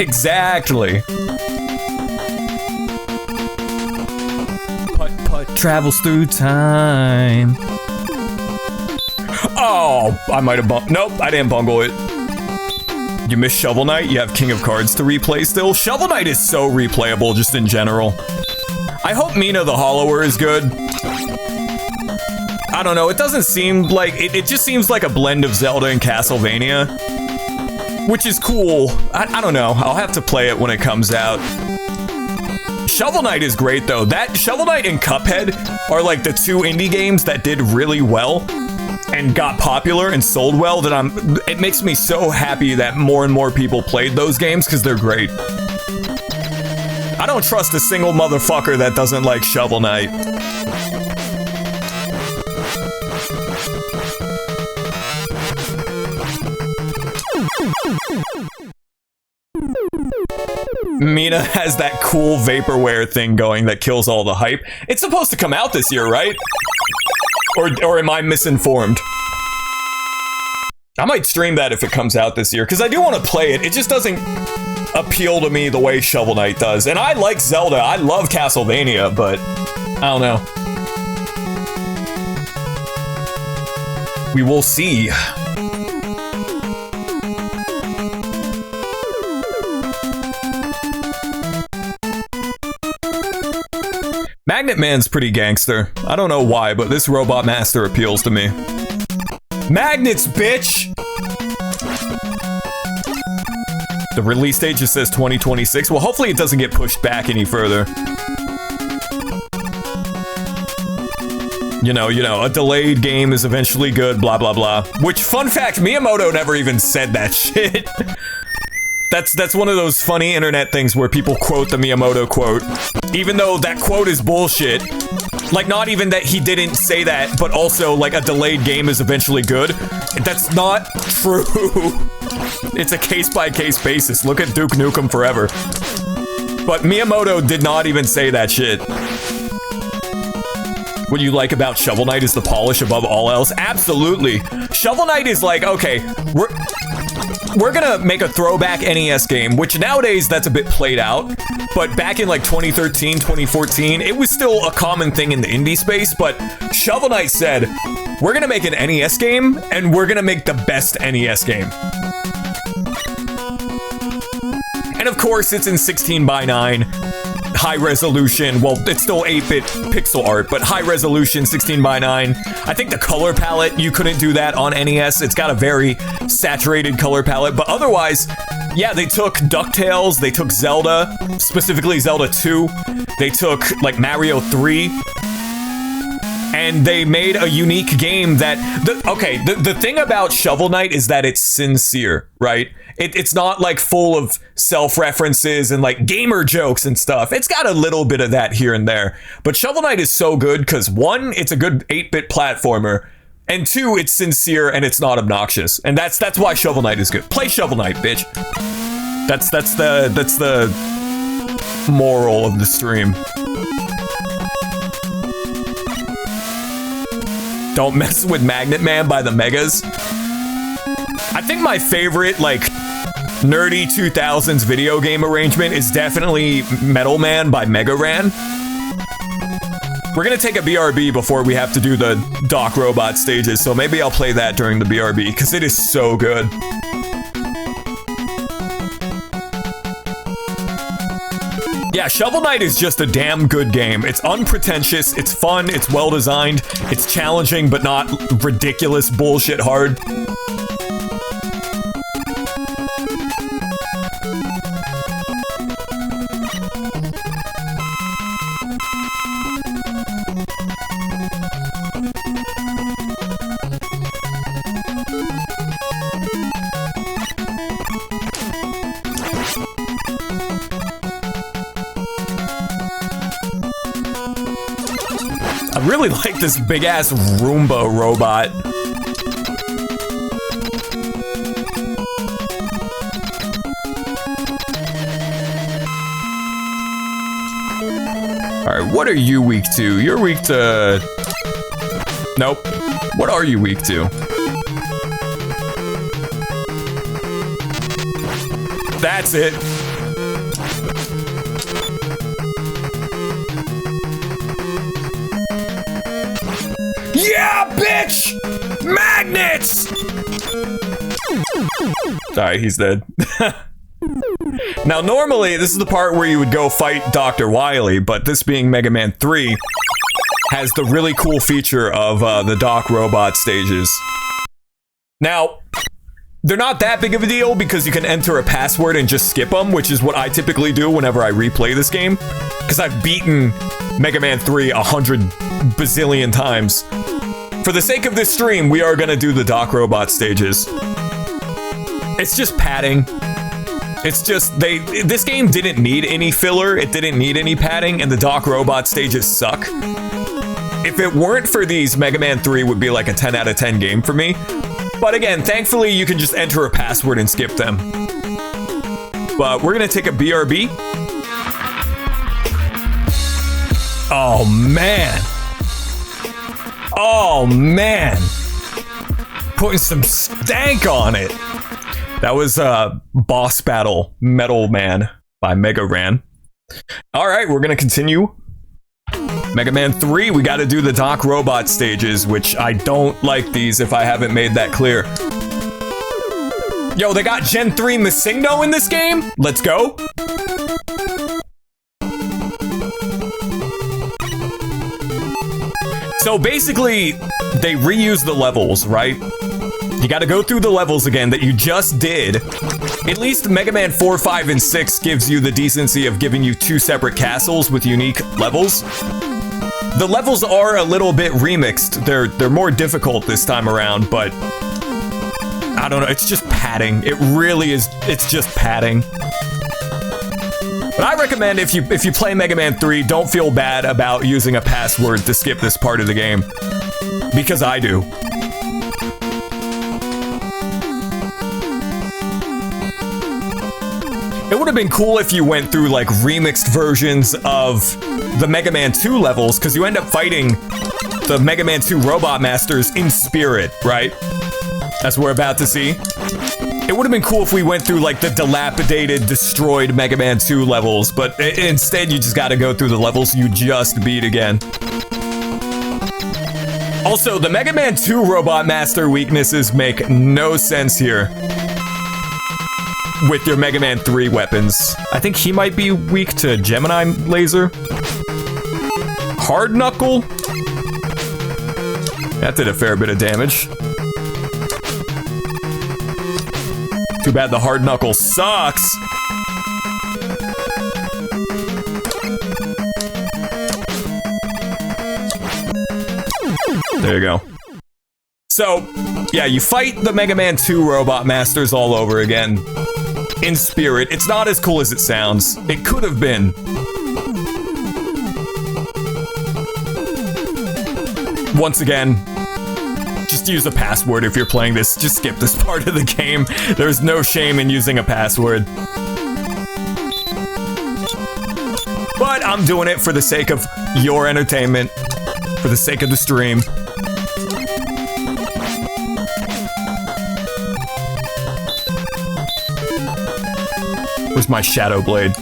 Exactly. Putt-putt travels through time. Oh, I might have nope, I didn't bungle it. You missed Shovel Knight? You have King of Cards to replay still? Shovel Knight is so replayable just in general. I hope Mina the Hollower is good. I don't know, it doesn't seem like... It just seems like a blend of Zelda and Castlevania. Which is cool. I don't know. I'll have to play it when it comes out. Shovel Knight is great, though. That Shovel Knight and Cuphead are like the two indie games that did really well and got popular and sold well. That it makes me so happy that more and more people played those games because they're great. I don't trust a single motherfucker that doesn't like Shovel Knight. Mina has that cool vaporware thing going that kills all the hype. It's supposed to come out this year, right? Or am I misinformed? I might stream that if it comes out this year, because I do want to play it. It just doesn't appeal to me the way Shovel Knight does. And I like Zelda. I love Castlevania, but I don't know. We will see. Magnet Man's pretty gangster. I don't know why, but this Robot Master appeals to me. Magnets, bitch! The release date just says 2026. Well, hopefully it doesn't get pushed back any further. You know, a delayed game is eventually good, blah, blah, blah. Which, fun fact, Miyamoto never even said that shit. That's one of those funny internet things where people quote the Miyamoto quote, even though that quote is bullshit. Like, not even that he didn't say that, but also, like, a delayed game is eventually good. That's not true. It's a case-by-case basis. Look at Duke Nukem Forever. But Miyamoto did not even say that shit. What you like about Shovel Knight is the polish above all else? Absolutely. Shovel Knight is like, okay, we're gonna make a throwback NES game, which nowadays that's a bit played out, but back in like 2013, 2014, it was still a common thing in the indie space. But Shovel Knight said, we're gonna make an NES game, and we're gonna make the best NES game. And of course, it's in 16:9, high resolution. Well, it's still 8-bit pixel art, but high resolution, 16:9. I think the color palette, you couldn't do that on NES. It's got a very saturated color palette, but otherwise, yeah, they took DuckTales, they took Zelda, specifically Zelda 2, they took, like, Mario 3, and they made a unique game that... The thing about Shovel Knight is that it's sincere, right? It's not, like, full of self-references and, like, gamer jokes and stuff. It's got a little bit of that here and there. But Shovel Knight is so good because, one, it's a good 8-bit platformer, and two, it's sincere and it's not obnoxious. And that's why Shovel Knight is good. Play Shovel Knight, bitch. That's the moral of the stream. Don't Mess with Magnet Man by the Megas. I think my favorite, like, nerdy 2000s video game arrangement is definitely Metal Man by Mega Ran. We're gonna take a BRB before we have to do the Doc Robot stages, so maybe I'll play that during the BRB, because it is so good. Yeah, Shovel Knight is just a damn good game. It's unpretentious, it's fun, it's well designed, it's challenging but not ridiculous bullshit hard. I really like this big-ass Roomba robot. Alright, what are you weak to? You're weak to... Nope. What are you weak to? That's it. Yeah, bitch! Magnets! Sorry, he's dead. Now, normally, this is the part where you would go fight Dr. Wily, but this being Mega Man 3, has the really cool feature of the Doc Robot stages. Now, they're not that big of a deal because you can enter a password and just skip them, which is what I typically do whenever I replay this game. Because I've beaten Mega Man 3 100 bazillion times. For the sake of this stream, we are gonna do the Doc Robot stages. It's just padding. It's just, this game didn't need any filler, it didn't need any padding, and the Doc Robot stages suck. If it weren't for these, Mega Man 3 would be like a 10 out of 10 game for me. But again, thankfully, you can just enter a password and skip them. But we're gonna take a BRB. Oh, man. Oh, man. Putting some stank on it. That was Boss Battle Metal Man by Mega Ran. All right, we're going to continue. Mega Man 3, we got to do the Doc Robot stages, which I don't like these if I haven't made that clear. Yo, they got Gen 3 Masigno in this game? Let's go. So basically, they reuse the levels, right? You gotta go through the levels again that you just did. At least Mega Man 4, 5, and 6 gives you the decency of giving you 2 separate castles with unique levels. The levels are a little bit remixed. They're more difficult this time around, but I don't know, it's just padding. It really is, it's just padding. But I recommend if you play Mega Man 3, don't feel bad about using a password to skip this part of the game. Because I do. It would have been cool if you went through like remixed versions of the Mega Man 2 levels, because you end up fighting the Mega Man 2 Robot Masters in spirit, right? As we're about to see. It would have been cool if we went through like the dilapidated, destroyed Mega Man 2 levels, but instead you just gotta go through the levels you just beat again. Also, the Mega Man 2 Robot Master weaknesses make no sense here with your Mega Man 3 weapons. I think he might be weak to Gemini Laser. Hard Knuckle? That did a fair bit of damage. Too bad the Hard Knuckle sucks. There you go. So, yeah, you fight the Mega Man 2 Robot Masters all over again. In spirit. It's not as cool as it sounds. It could have been. Once again, just use a password if you're playing this. Just skip this part of the game. There's no shame in using a password. But I'm doing it for the sake of your entertainment. For the sake of the stream. Where's my Shadow Blade?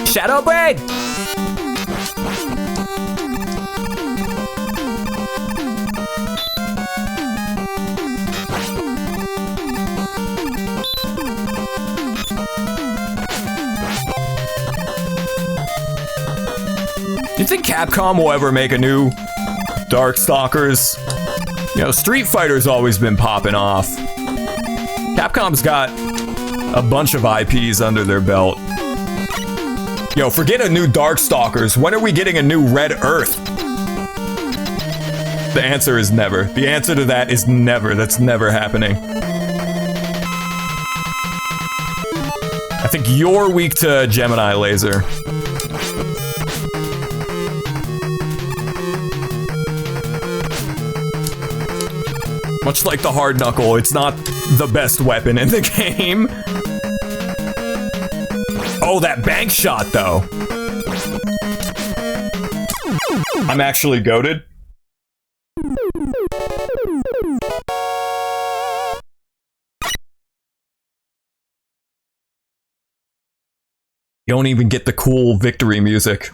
Shadow Blade! Do you think Capcom will ever make a new Darkstalkers? You know, Street Fighter's always been popping off. Capcom's got a bunch of IPs under their belt. Yo, forget a new Darkstalkers. When are we getting a new Red Earth? The answer is never. The answer to that is never. That's never happening. I think you're weak to Gemini Laser. Much like the hard knuckle, it's not the best weapon in the game. Oh, that bank shot, though. I'm actually goated. You don't even get the cool victory music.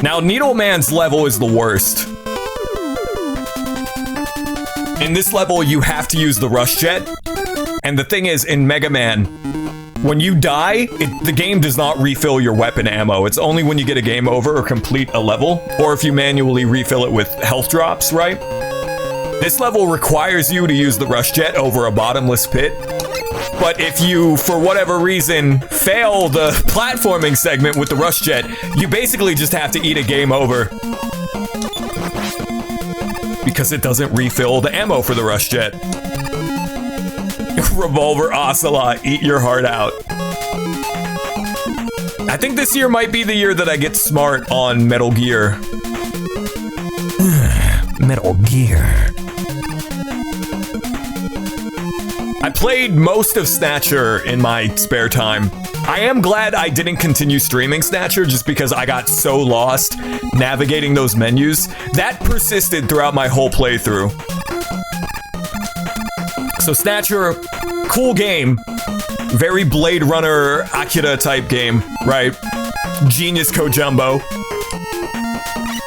Now, Needleman's level is the worst. In this level, you have to use the rush jet. And the thing is, in Mega Man, when you die, the game does not refill your weapon ammo. It's only when you get a game over or complete a level, or if you manually refill it with health drops, right? This level requires you to use the rush jet over a bottomless pit. But if you, for whatever reason, fail the platforming segment with the rush jet, you basically just have to eat a game over. Because it doesn't refill the ammo for the rush jet. Revolver Ocelot, eat your heart out. I think this year might be the year that I get smart on Metal Gear. Metal Gear. I played most of Snatcher in my spare time. I am glad I didn't continue streaming Snatcher just because I got so lost navigating those menus. That persisted throughout my whole playthrough. So Snatcher, cool game. Very Blade Runner, Akira type game, right? Genius Kojumbo.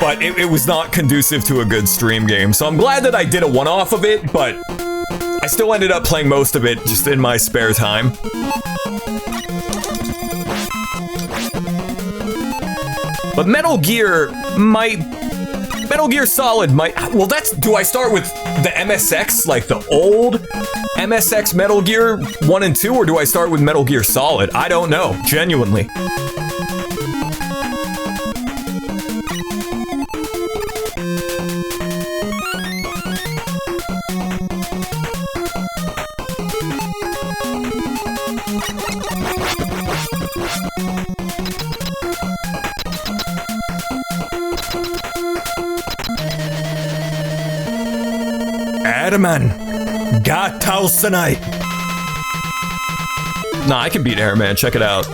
But it was not conducive to a good stream game. So I'm glad that I did a one-off of it, but I still ended up playing most of it just in my spare time. But Metal Gear Solid might, well do I start with the MSX, like the old MSX Metal Gear 1 and 2, or do I start with Metal Gear Solid? I don't know, genuinely. Airman, Gatausanite. Nah, I can beat Airman, check it out.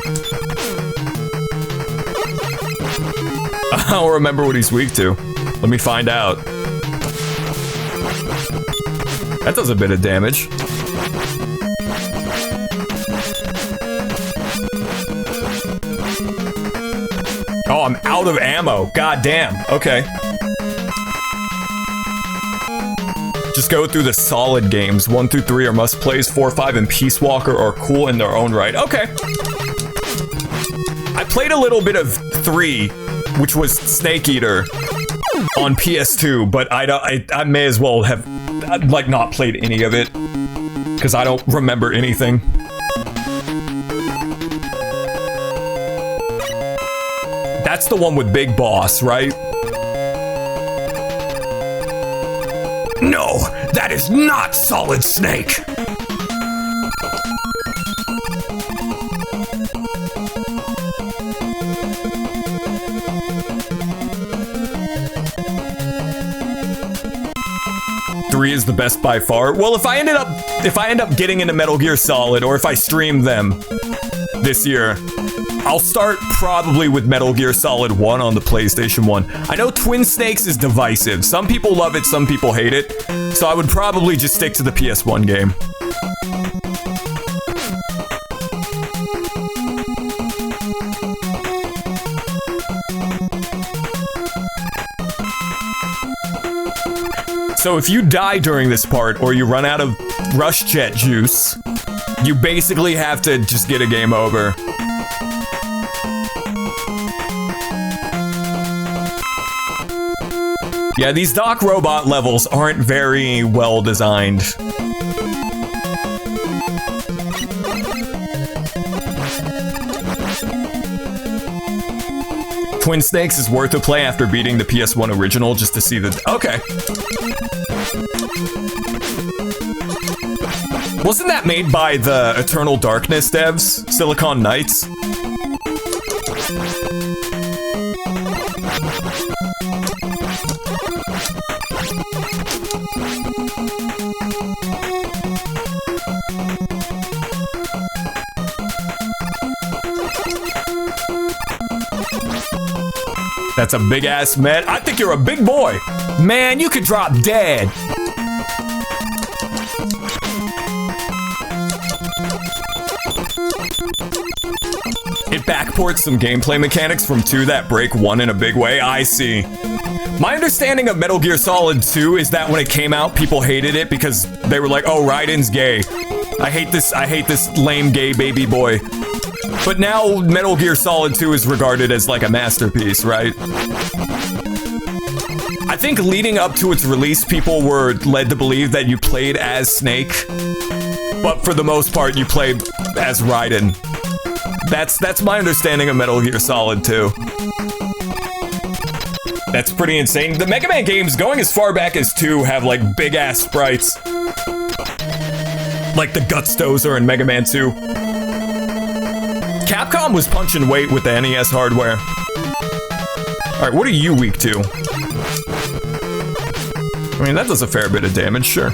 I don't remember what he's weak to. Let me find out. That does a bit of damage. Oh, I'm out of ammo. God damn. Okay. Just go through the solid games. 1 through 3 are must plays. 4, 5, and Peace Walker are cool in their own right. Okay. I played a little bit of 3, which was Snake Eater on PS2, but I may as well have like not played any of it because I don't remember anything. That's the one with Big Boss, right? No, that is not Solid Snake! Three is the best by far. Well, if I end up getting into Metal Gear Solid, or if I stream them this year, I'll start probably with Metal Gear Solid 1 on the PlayStation 1. I know Twin Snakes is divisive. Some people love it, some people hate it. So I would probably just stick to the PS1 game. So if you die during this part or you run out of rush jet juice, you basically have to just get a game over. Yeah, these Doc Robot levels aren't very well designed. Twin Snakes is worth a play after beating the PS1 original just to see the... Okay. Wasn't that made by the Eternal Darkness devs? Silicon Knights? That's a big ass met. I think you're a big boy. Man, you could drop dead. It backports some gameplay mechanics from 2 that break 1 in a big way. I see. My understanding of Metal Gear Solid 2 is that when it came out, people hated it because they were like, oh, Raiden's gay. I hate this lame gay baby boy. But now Metal Gear Solid 2 is regarded as like a masterpiece, right? I think leading up to its release, people were led to believe that you played as Snake, but for the most part, you played as Raiden. That's my understanding of Metal Gear Solid 2. That's pretty insane. The Mega Man games, going as far back as 2, have like big ass sprites, like the Guts Dozer in Mega Man 2. Capcom was punching weight with the NES hardware. Alright, what are you weak to? I mean, that does a fair bit of damage, sure.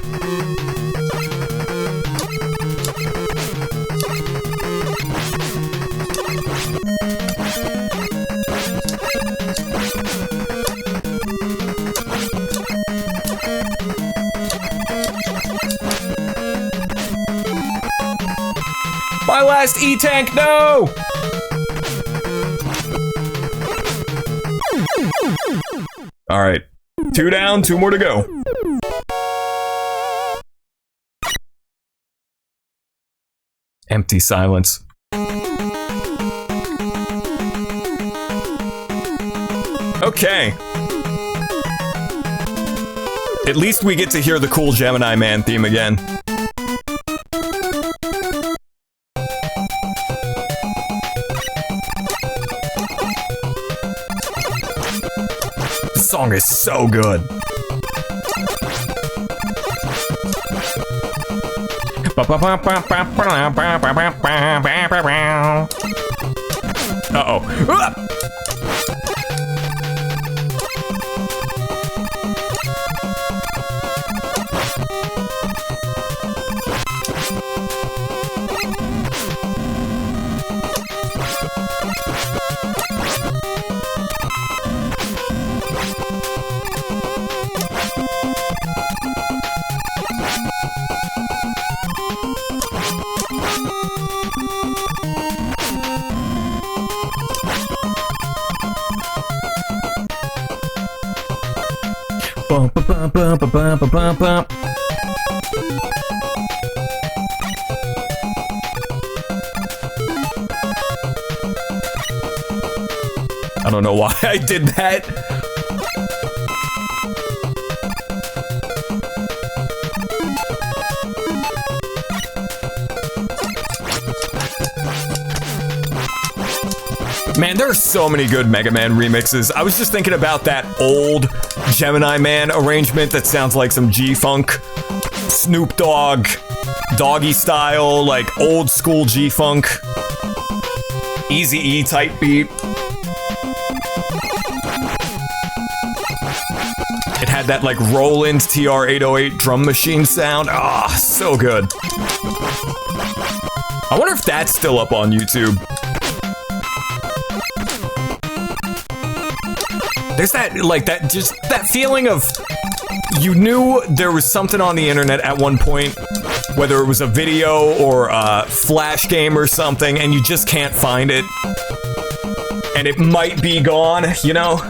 My last E-Tank, no! Alright. 2 down, 2 more to go. Empty silence. Okay. At least we get to hear the cool Gemini Man theme again. This song is so good. Uh-oh. I don't know why I did that. Man, there are so many good Mega Man remixes. I was just thinking about that old Gemini Man arrangement that sounds like some G-Funk, Snoop Dogg, Doggy Style, like old school G-Funk, Eazy-E type beat. It had that like Roland TR-808 drum machine sound. Ah, so good. I wonder if that's still up on YouTube. There's that, like, that feeling of, you knew there was something on the internet at one point, whether it was a video or a flash game or something, and you just can't find it. And it might be gone, you know?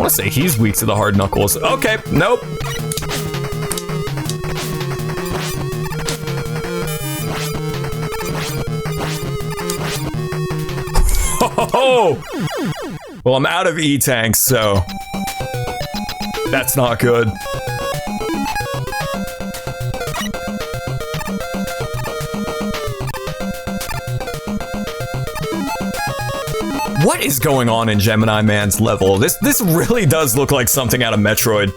want to say he's weak to the hard knuckles. Okay, nope. Oh! Well, I'm out of E-tanks, so that's not good. What is going on in Gemini Man's level? This really does look like something out of Metroid.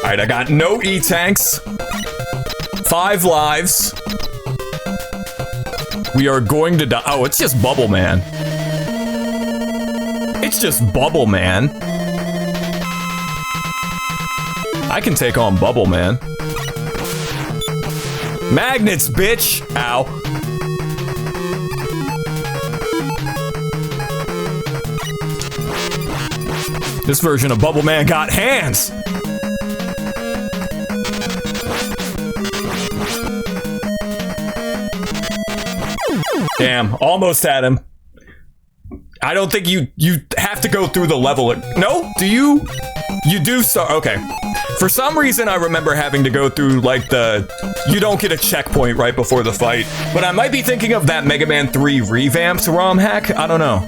Alright, I got no E-tanks. 5 lives. We are going to die. Oh, it's just Bubble Man. It's just Bubble Man. I can take on Bubble Man. Magnets, bitch! Ow. This version of Bubble Man got hands! Damn, almost had him. I don't think you have to go through the level. No? Do you? You do start. Okay. For some reason, I remember having to go through, like, you don't get a checkpoint right before the fight. But I might be thinking of that Mega Man 3 revamped ROM hack. I don't know.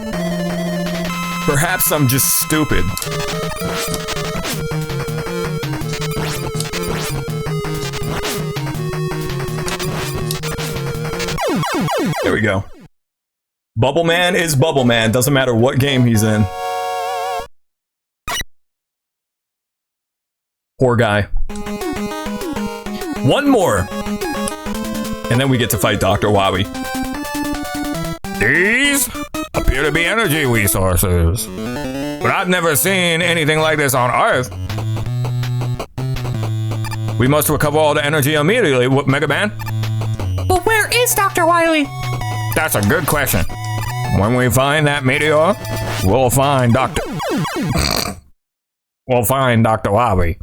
Perhaps I'm just stupid. There we go. Bubble Man is Bubble Man. Doesn't matter what game he's in. Poor guy. One more. And then we get to fight Dr. Wowie. These appear to be energy resources. But I've never seen anything like this on Earth. We must recover all the energy immediately, Mega Man. But where is Dr. Wily? That's a good question. When we find that meteor, we'll find Dr. Wowie.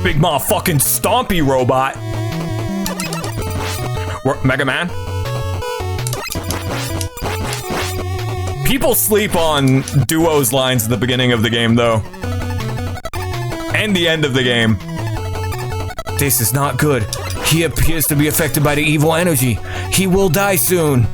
Big motherfucking stompy robot. Mega Man? People sleep on Duo's lines at the beginning of the game, though. And the end of the game. This is not good. He appears to be affected by the evil energy. He will die soon.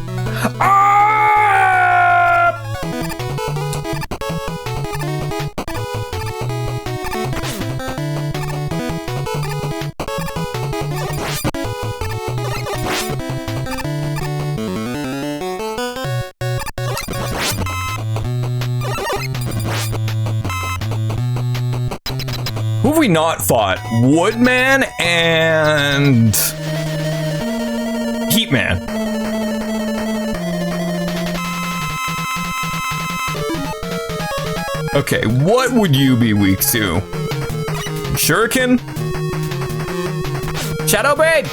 Who have we not fought? Woodman and Heatman. Okay, what would you be weak to? Shuriken? Shadow Blade!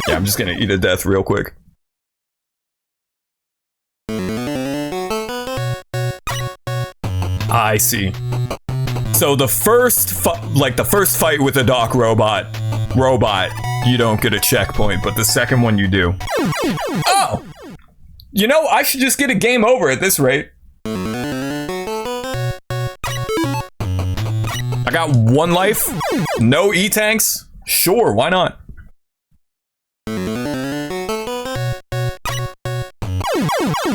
Yeah, I'm just gonna eat a death real quick. I see. So the first fight with the Doc robot, you don't get a checkpoint, but the second one you do. Oh! You know, I should just get a game over at this rate. I got 1 life, no E-tanks. Sure, why not?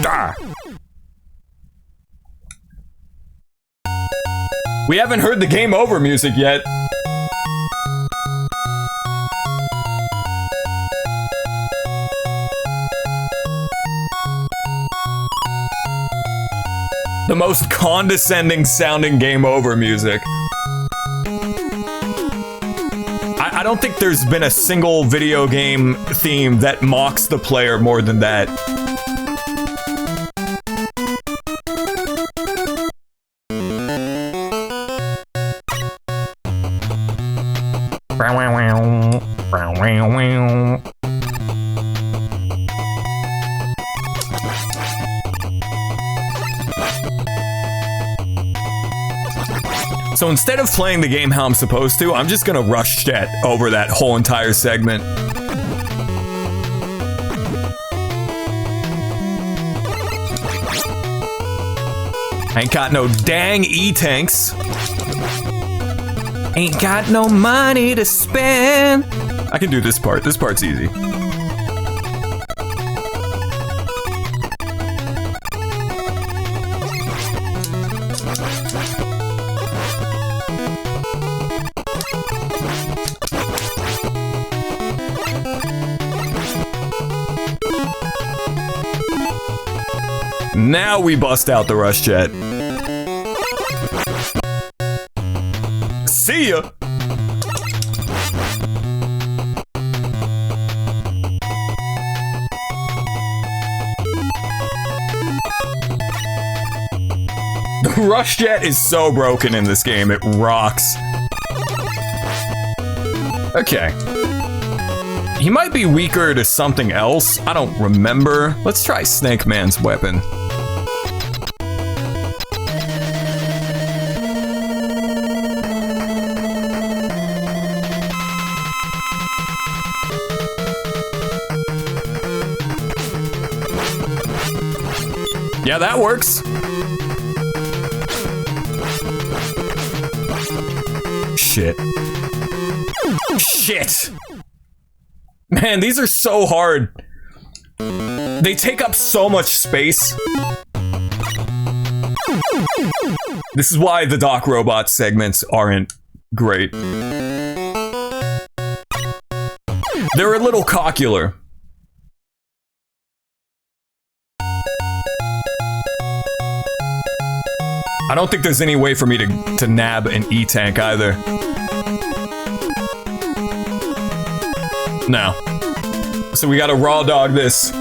Ah. We haven't heard the game over music yet. The most condescending sounding game over music. I don't think there's been a single video game theme that mocks the player more than that. So instead of playing the game how I'm supposed to, I'm just gonna rush jet over that whole entire segment. Ain't got no dang E-tanks. Ain't got no money to spend. I can do this part. This part's easy. Now we bust out the rush jet. See ya! The rush jet is so broken in this game, it rocks. Okay. He might be weaker to something else. I don't remember. Let's try Snake Man's weapon. Yeah, that works. Shit. Shit! Man, these are so hard. They take up so much space. This is why the Doc Robot segments aren't great. They're a little cockular. I don't think there's any way for me to nab an E-tank either. No. So we gotta raw dog this.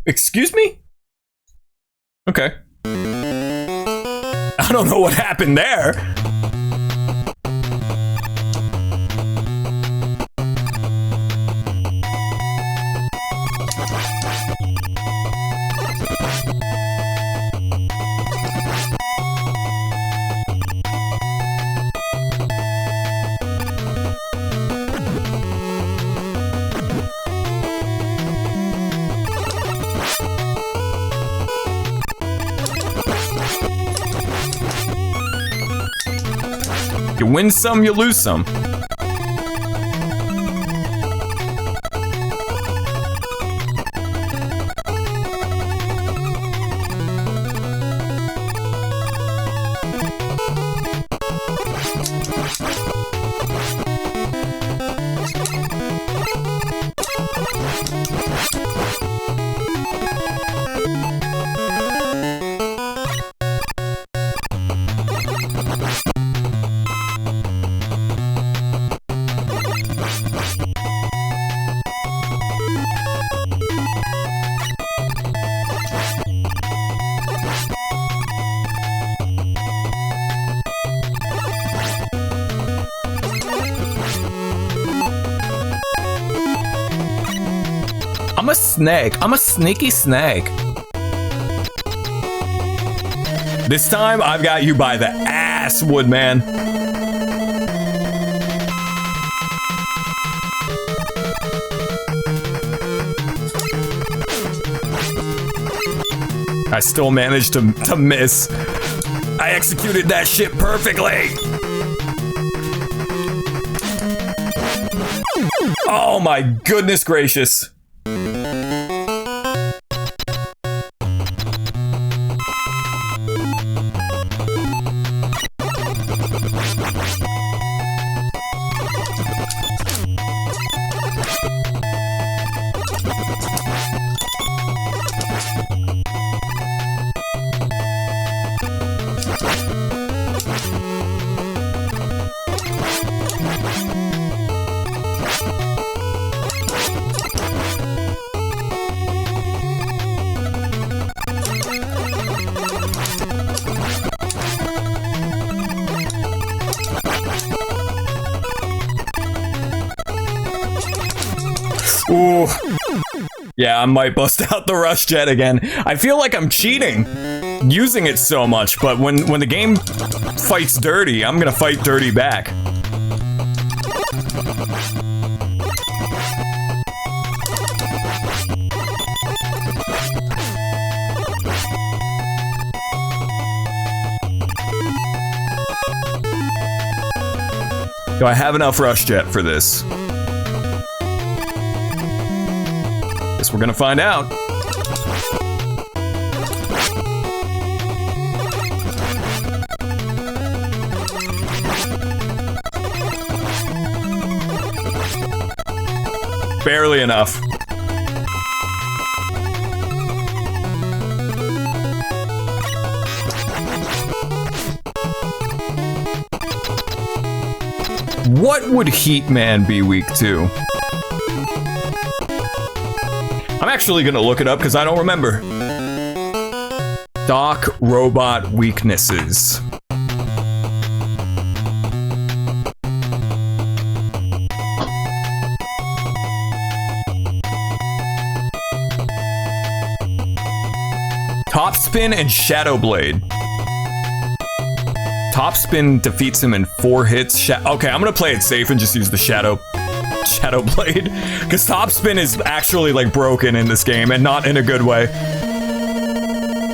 Excuse me? Okay. I don't know what happened there. You win some, you lose some. I'm a snake. I'm a sneaky snake. This time, I've got you by the ass, Woodman. I still managed to miss. I executed that shit perfectly. Oh my goodness gracious. Ooh. Yeah, I might bust out the rush jet again. I feel like I'm cheating using it so much, but when the game fights dirty, I'm gonna fight dirty back. Do I have enough rush jet for this? Guess we're gonna find out. Barely enough. What would Heat Man be weak to? I'm actually gonna look it up because I don't remember. Doc robot weaknesses. Top Spin and Shadow Blade. Top Spin defeats him in 4 hits. Okay, I'm gonna play it safe and just use the Shadow Blade, because Top Spin is actually like broken in this game and not in a good way.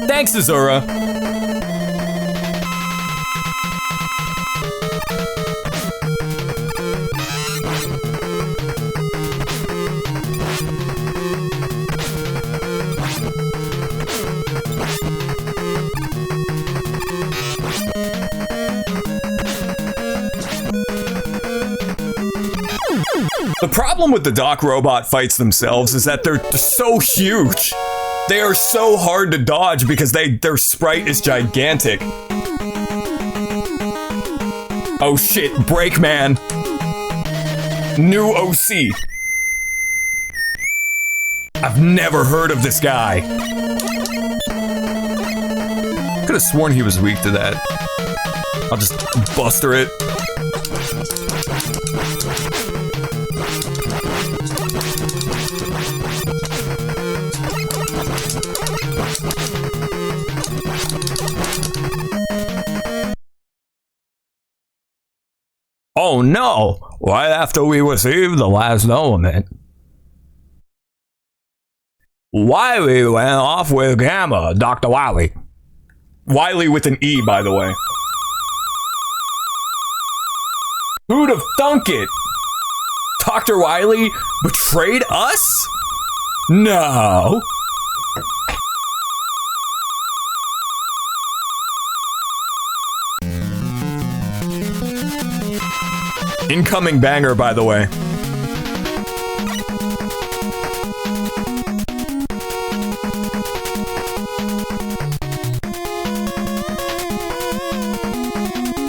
Thanks, Azura. The problem with the Doc robot fights themselves is that they're so huge. They are so hard to dodge because their sprite is gigantic. Oh shit, Breakman. New OC. I've never heard of this guy. Could have sworn he was weak to that. I'll just buster it. Oh no! Right after we received the last element, Wily went off with Gamma, Dr. Wily. Wily with an E, by the way. Who'd have thunk it? Dr. Wily betrayed us? No. Incoming banger, by the way.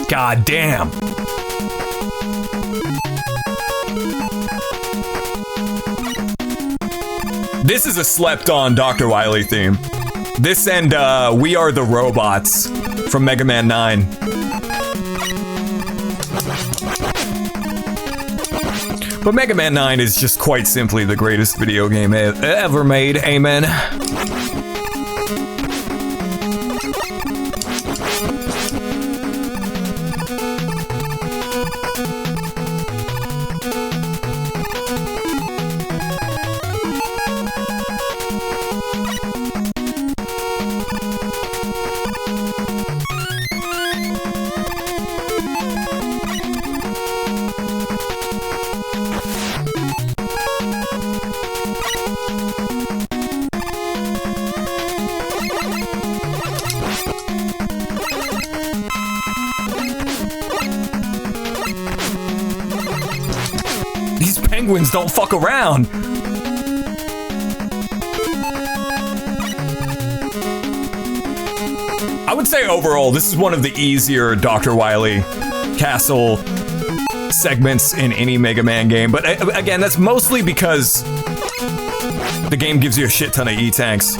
God damn. This is a slept-on Dr. Wily theme. This and We Are the Robots from Mega Man 9. But Mega Man 9 is just quite simply the greatest video game ever made. Amen. These penguins don't fuck around. I would say overall, this is one of the easier Dr. Wily Castle segments in any Mega Man game. But again, that's mostly because the game gives you a shit ton of E-tanks.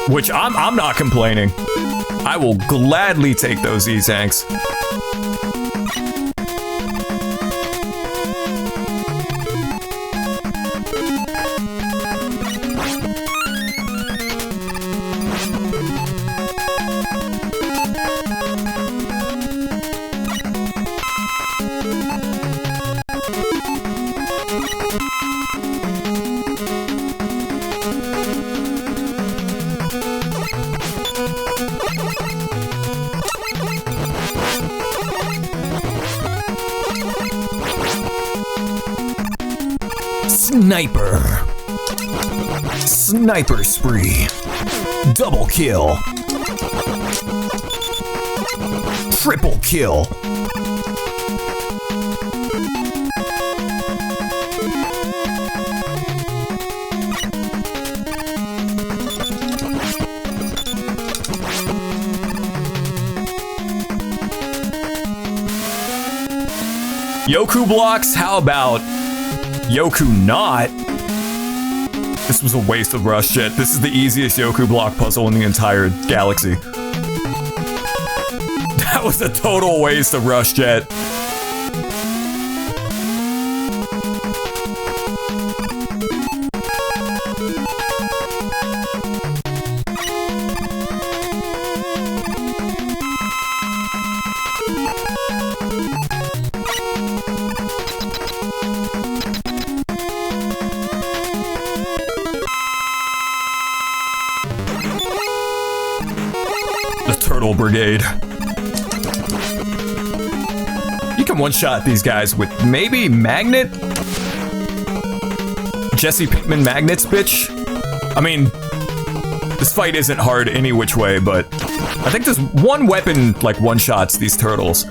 Which I'm not complaining. I will gladly take those E-tanks. Sniper spree. Double kill. Triple kill. Yoku blocks? How about Yoku not? This was a waste of Rush Jet. This is the easiest Yoku block puzzle in the entire galaxy. That was a total waste of Rush Jet. Turtle Brigade. You can one-shot these guys with maybe Magnet? Jesse Pinkman Magnets, bitch? I mean, this fight isn't hard any which way, but I think there's one weapon, like, one-shots these turtles.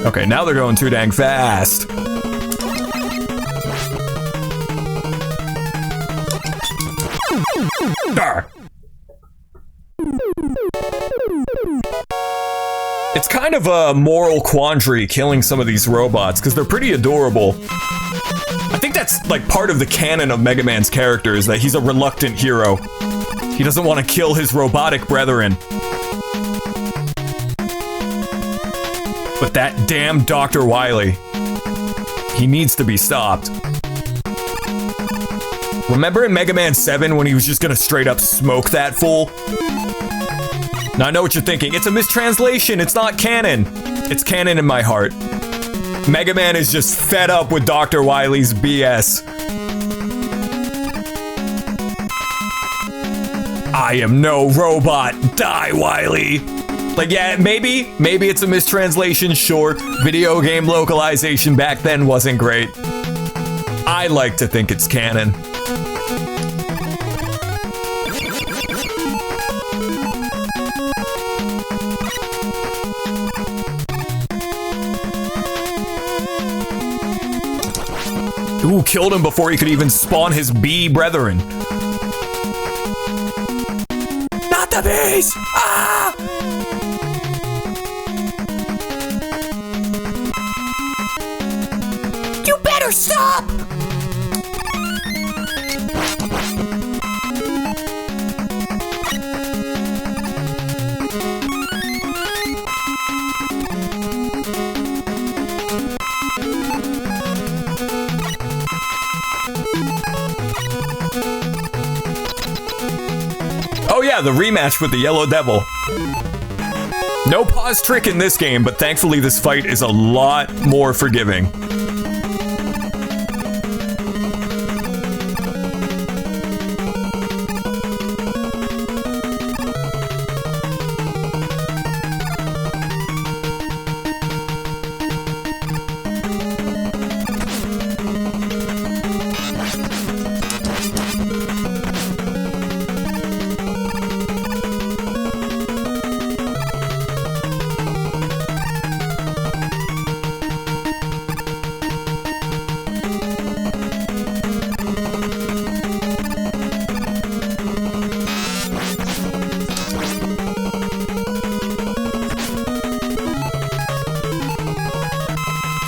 Okay, now they're going too dang fast. It's kind of a moral quandary killing some of these robots because they're pretty adorable. I think that's like part of the canon of Mega Man's character is that he's a reluctant hero. He doesn't want to kill his robotic brethren. But that damn Dr. Wily, he needs to be stopped. Remember in Mega Man 7 when he was just gonna straight up smoke that fool? Now I know what you're thinking. It's a mistranslation. It's not canon. It's canon in my heart. Mega Man is just fed up with Dr. Wily's BS. I am no robot. Die, Wily. Like, yeah, maybe it's a mistranslation, sure. Video game localization back then wasn't great. I like to think it's canon. Ooh, killed him before he could even spawn his bee brethren. Not the bees! Ah! You better stop! Oh yeah, the rematch with the Yellow Devil. No pause trick in this game, but thankfully this fight is a lot more forgiving.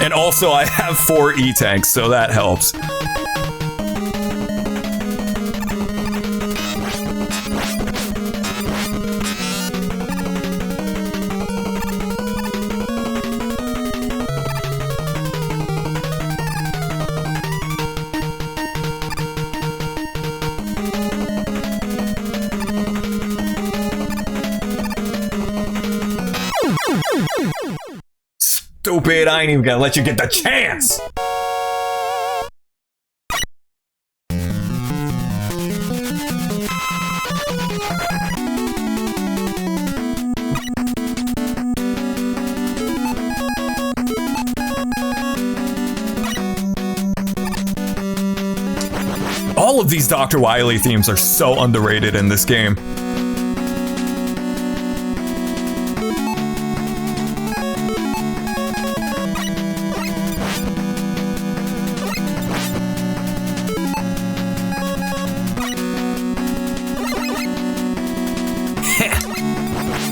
And also, I have 4 E-tanks, so that helps. Stupid, I ain't even gonna let you get the chance! All of these Dr. Wily themes are so underrated in this game.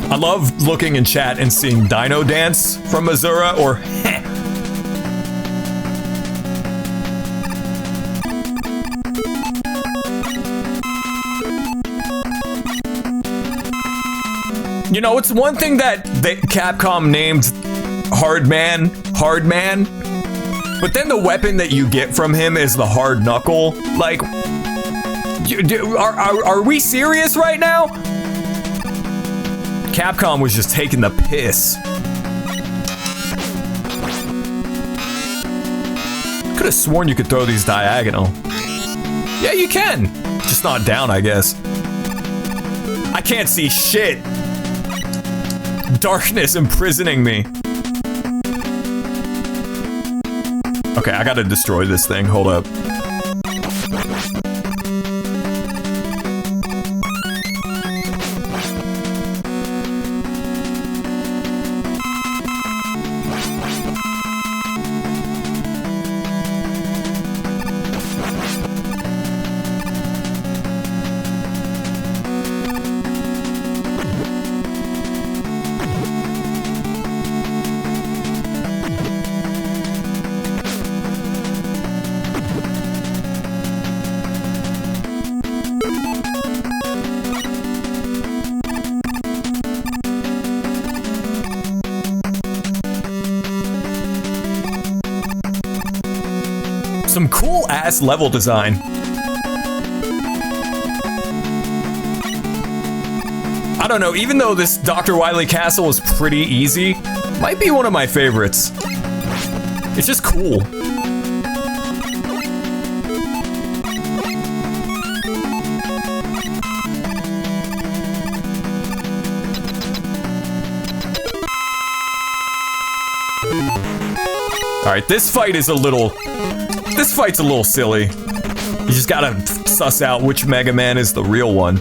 I love looking in chat and seeing Dino Dance from Azura or You know, it's one thing that Capcom named Hard Man, but then the weapon that you get from him is the Hard Knuckle. Like, are we serious right now? Capcom was just taking the piss. Could have sworn you could throw these diagonal. Yeah, you can. Just not down, I guess. I can't see shit. Darkness imprisoning me. Okay, I gotta destroy this thing. Hold up. Some cool ass level design. I don't know, even though this Dr. Wily Castle is pretty easy, might be one of my favorites. It's just cool. Alright, this fight's a little silly. You just gotta suss out which Mega Man is the real one.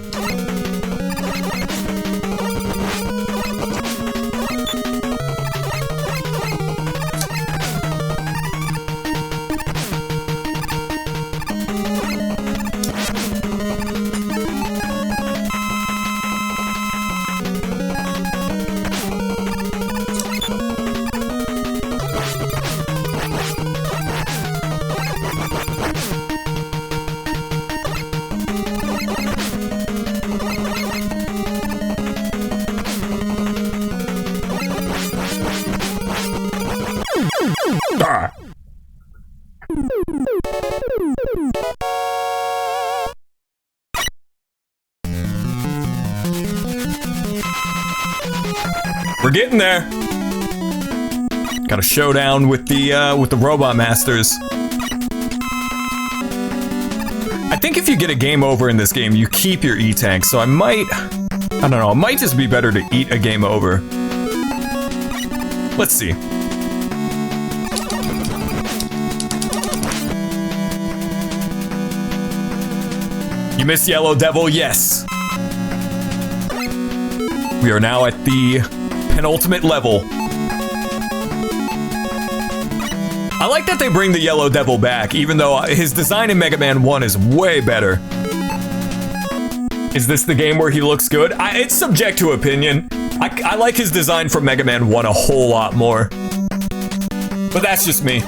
We're getting there. Got a showdown with the Robot Masters. I think if you get a game over in this game, you keep your E-Tank, so I don't know, it might just be better to eat a game over. Let's see. You missed Yellow Devil, yes. We are now at the penultimate level. I like that they bring the Yellow Devil back, even though his design in Mega Man 1 is way better. Is this the game where he looks good? It's subject to opinion. I like his design from Mega Man 1 a whole lot more. But that's just me.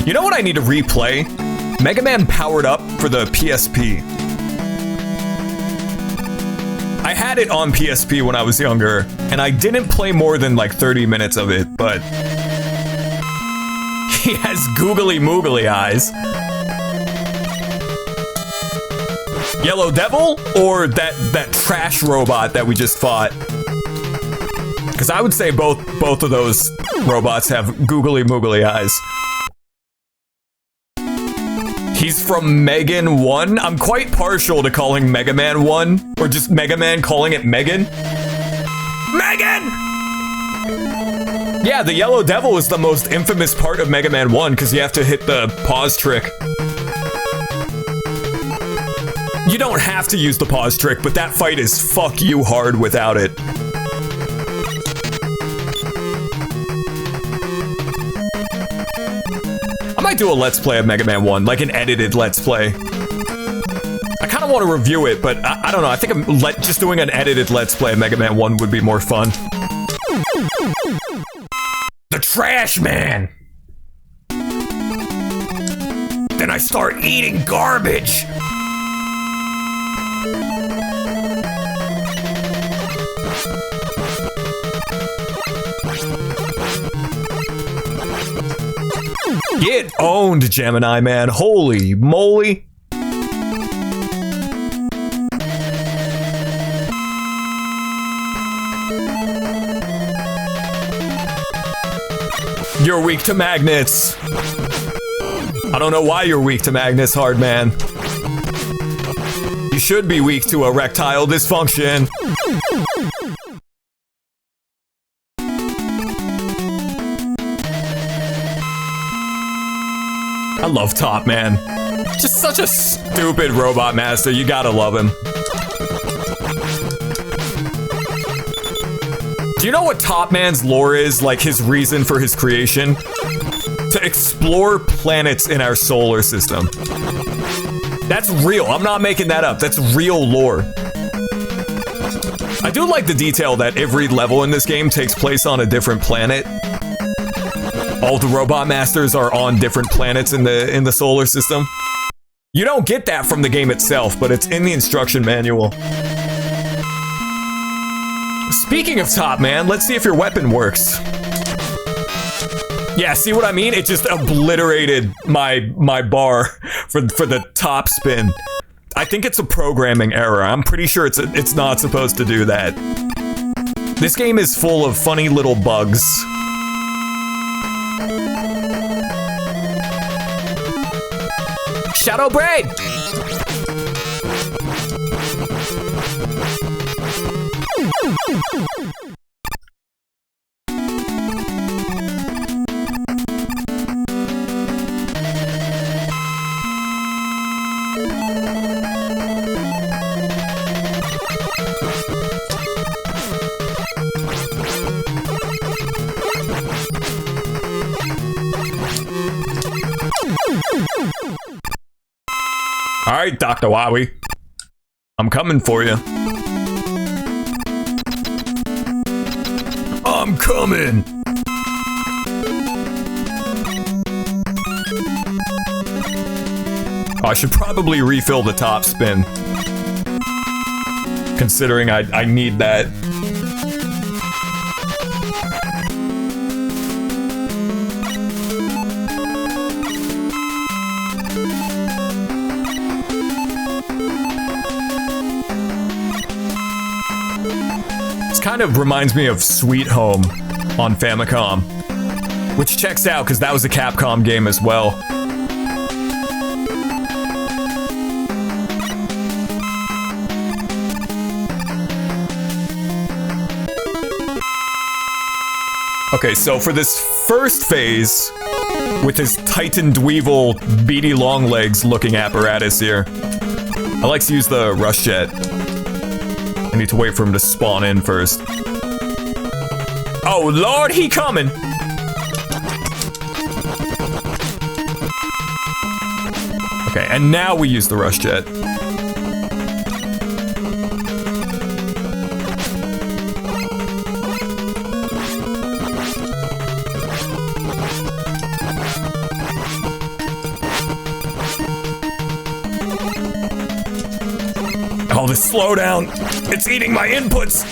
You know what I need to replay? Mega Man Powered Up for the PSP. I had it on PSP when I was younger, and I didn't play more than like 30 minutes of it, but he has googly moogly eyes. Yellow Devil or that trash robot that we just fought? Because I would say both of those robots have googly moogly eyes. He's from Megan 1. I'm quite partial to calling Mega Man 1, or just Mega Man calling it Megan. Megan! Yeah, the Yellow Devil is the most infamous part of Mega Man 1 because you have to hit the pause trick. You don't have to use the pause trick, but that fight is fuck you hard without it. I might do a Let's Play of Mega Man 1, like an edited Let's Play. I kind of want to review it, but I don't know. I think just doing an edited Let's Play of Mega Man 1 would be more fun. The Trash Man! Then I start eating garbage! Get owned, Gemini Man. Holy moly. You're weak to magnets. I don't know why you're weak to magnets, hard man. You should be weak to erectile dysfunction. I love Top Man. Just such a stupid robot master. You gotta love him. Do you know what Top Man's lore is? Like his reason for his creation? To explore planets in our solar system. That's real. I'm not making that up. That's real lore. I do like the detail that every level in this game takes place on a different planet. All the robot masters are on different planets in the solar system. You don't get that from the game itself, but it's in the instruction manual. Speaking of Top Man, let's see if your weapon works. Yeah, see what I mean? It just obliterated my bar for the top spin. I think it's a programming error. I'm pretty sure it's not supposed to do that. This game is full of funny little bugs. Shadow Braid! Alright, Dr. Wowie. I'm coming for you. I'm coming! I should probably refill the top spin. considering I need that. This kind of reminds me of Sweet Home on Famicom, which checks out because that was a Capcom game as well. Okay, so for this first phase, with this Titan Dweevil beady long legs looking apparatus here, I like to use the rush jet. I need to wait for him to spawn in first. Oh lord, he coming! Okay, and now we use the rush jet. Oh, the slowdown! It's eating my inputs!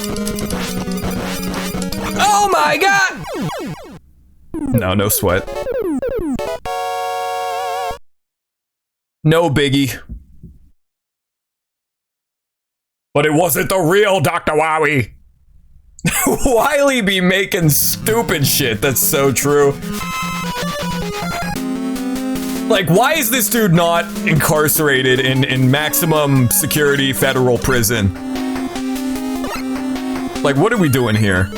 Oh my god! No, no sweat. No biggie. But it wasn't the real Dr. Wily! Wily be making stupid shit, that's so true. Like, why is this dude not incarcerated in maximum security federal prison? Like, what are we doing here?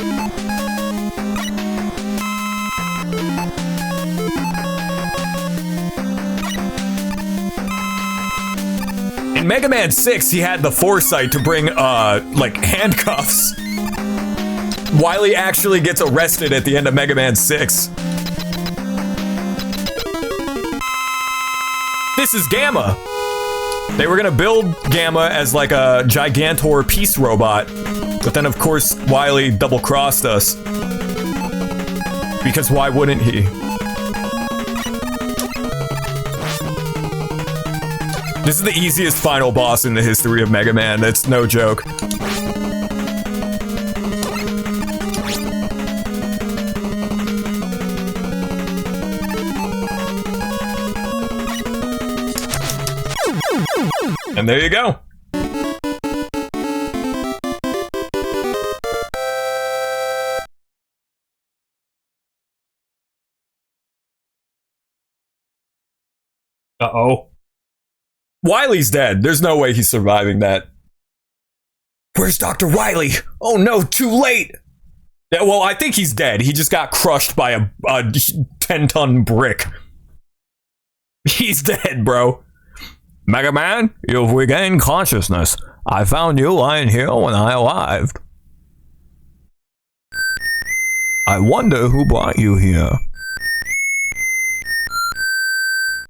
In Mega Man 6, he had the foresight to bring, like, handcuffs. Wily actually gets arrested at the end of Mega Man 6. This is Gamma. They were gonna build Gamma as like a Gigantor peace robot, but then of course Wily double-crossed us. Because why wouldn't he? This is the easiest final boss in the history of Mega Man, that's no joke. And there you go. Uh-oh. Wily's dead. There's no way he's surviving that. Where's Dr. Wily? Oh no, too late! Yeah, well, I think he's dead. He just got crushed by a 10-ton brick. He's dead, bro. Mega Man, you've regained consciousness. I found you lying here when I arrived. I wonder who brought you here.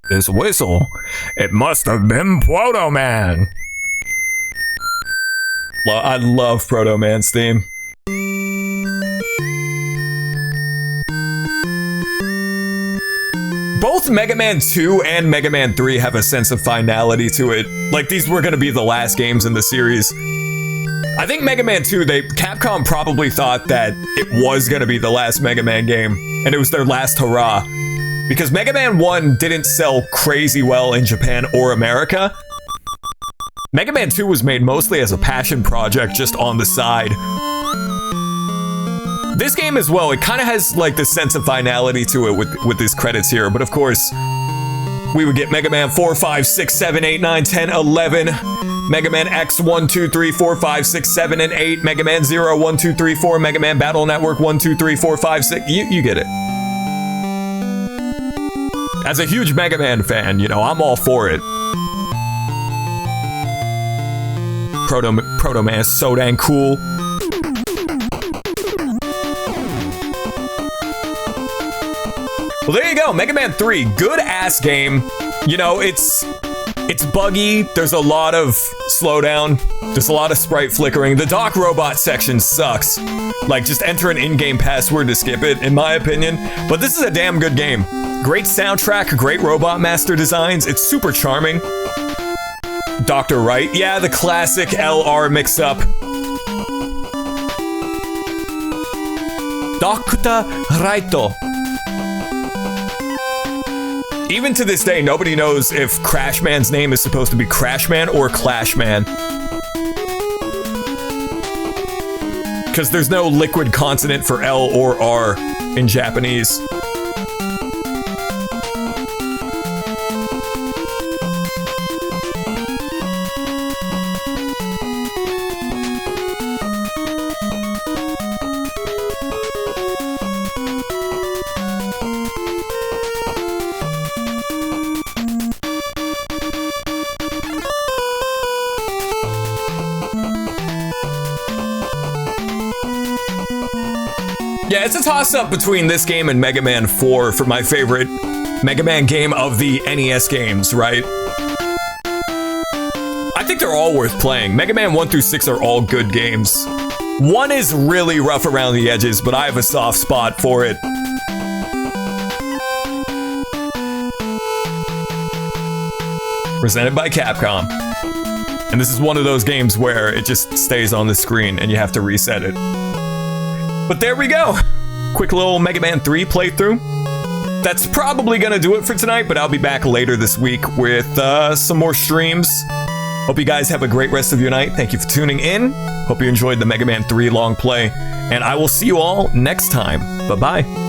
This whistle, it must have been Proto Man. I love Proto Man's theme. Both Mega Man 2 and Mega Man 3 have a sense of finality to it. Like, these were gonna be the last games in the series. I think Mega Man 2, Capcom probably thought that it was gonna be the last Mega Man game, and it was their last hurrah. Because Mega Man 1 didn't sell crazy well in Japan or America. Mega Man 2 was made mostly as a passion project just on the side. This game as well, it kind of has like this sense of finality to it with these credits here, but of course, we would get Mega Man 4, 5, 6, 7, 8, 9, 10, 11, Mega Man X 1, 2, 3, 4, 5, 6, 7, and 8, Mega Man 0, 1, 2, 3, 4, Mega Man Battle Network 1, 2, 3, 4, 5, 6, you get it. As a huge Mega Man fan, you know, I'm all for it. Proto Man is so dang cool. Well, there you go, Mega Man 3, good ass game. You know, it's buggy, there's a lot of slowdown, there's a lot of sprite flickering. The Doc Robot section sucks. Like, just enter an in-game password to skip it, in my opinion. But this is a damn good game. Great soundtrack, great robot master designs, it's super charming. Dr. Wright. Yeah, the classic LR mix-up. Dr. Raito. Even to this day, nobody knows if Crashman's name is supposed to be Crashman or Clashman. Because there's no liquid consonant for L or R in Japanese. Yeah, it's a toss-up between this game and Mega Man 4 for my favorite Mega Man game of the NES games, right? I think they're all worth playing. Mega Man 1 through 6 are all good games. 1 is really rough around the edges, but I have a soft spot for it. Presented by Capcom. And this is one of those games where it just stays on the screen and you have to reset it. But there we go. Quick little Mega Man 3 playthrough. That's probably gonna do it for tonight, but I'll be back later this week with some more streams. Hope you guys have a great rest of your night. Thank you for tuning in. Hope you enjoyed the Mega Man 3 long play, and I will see you all next time. Bye-bye.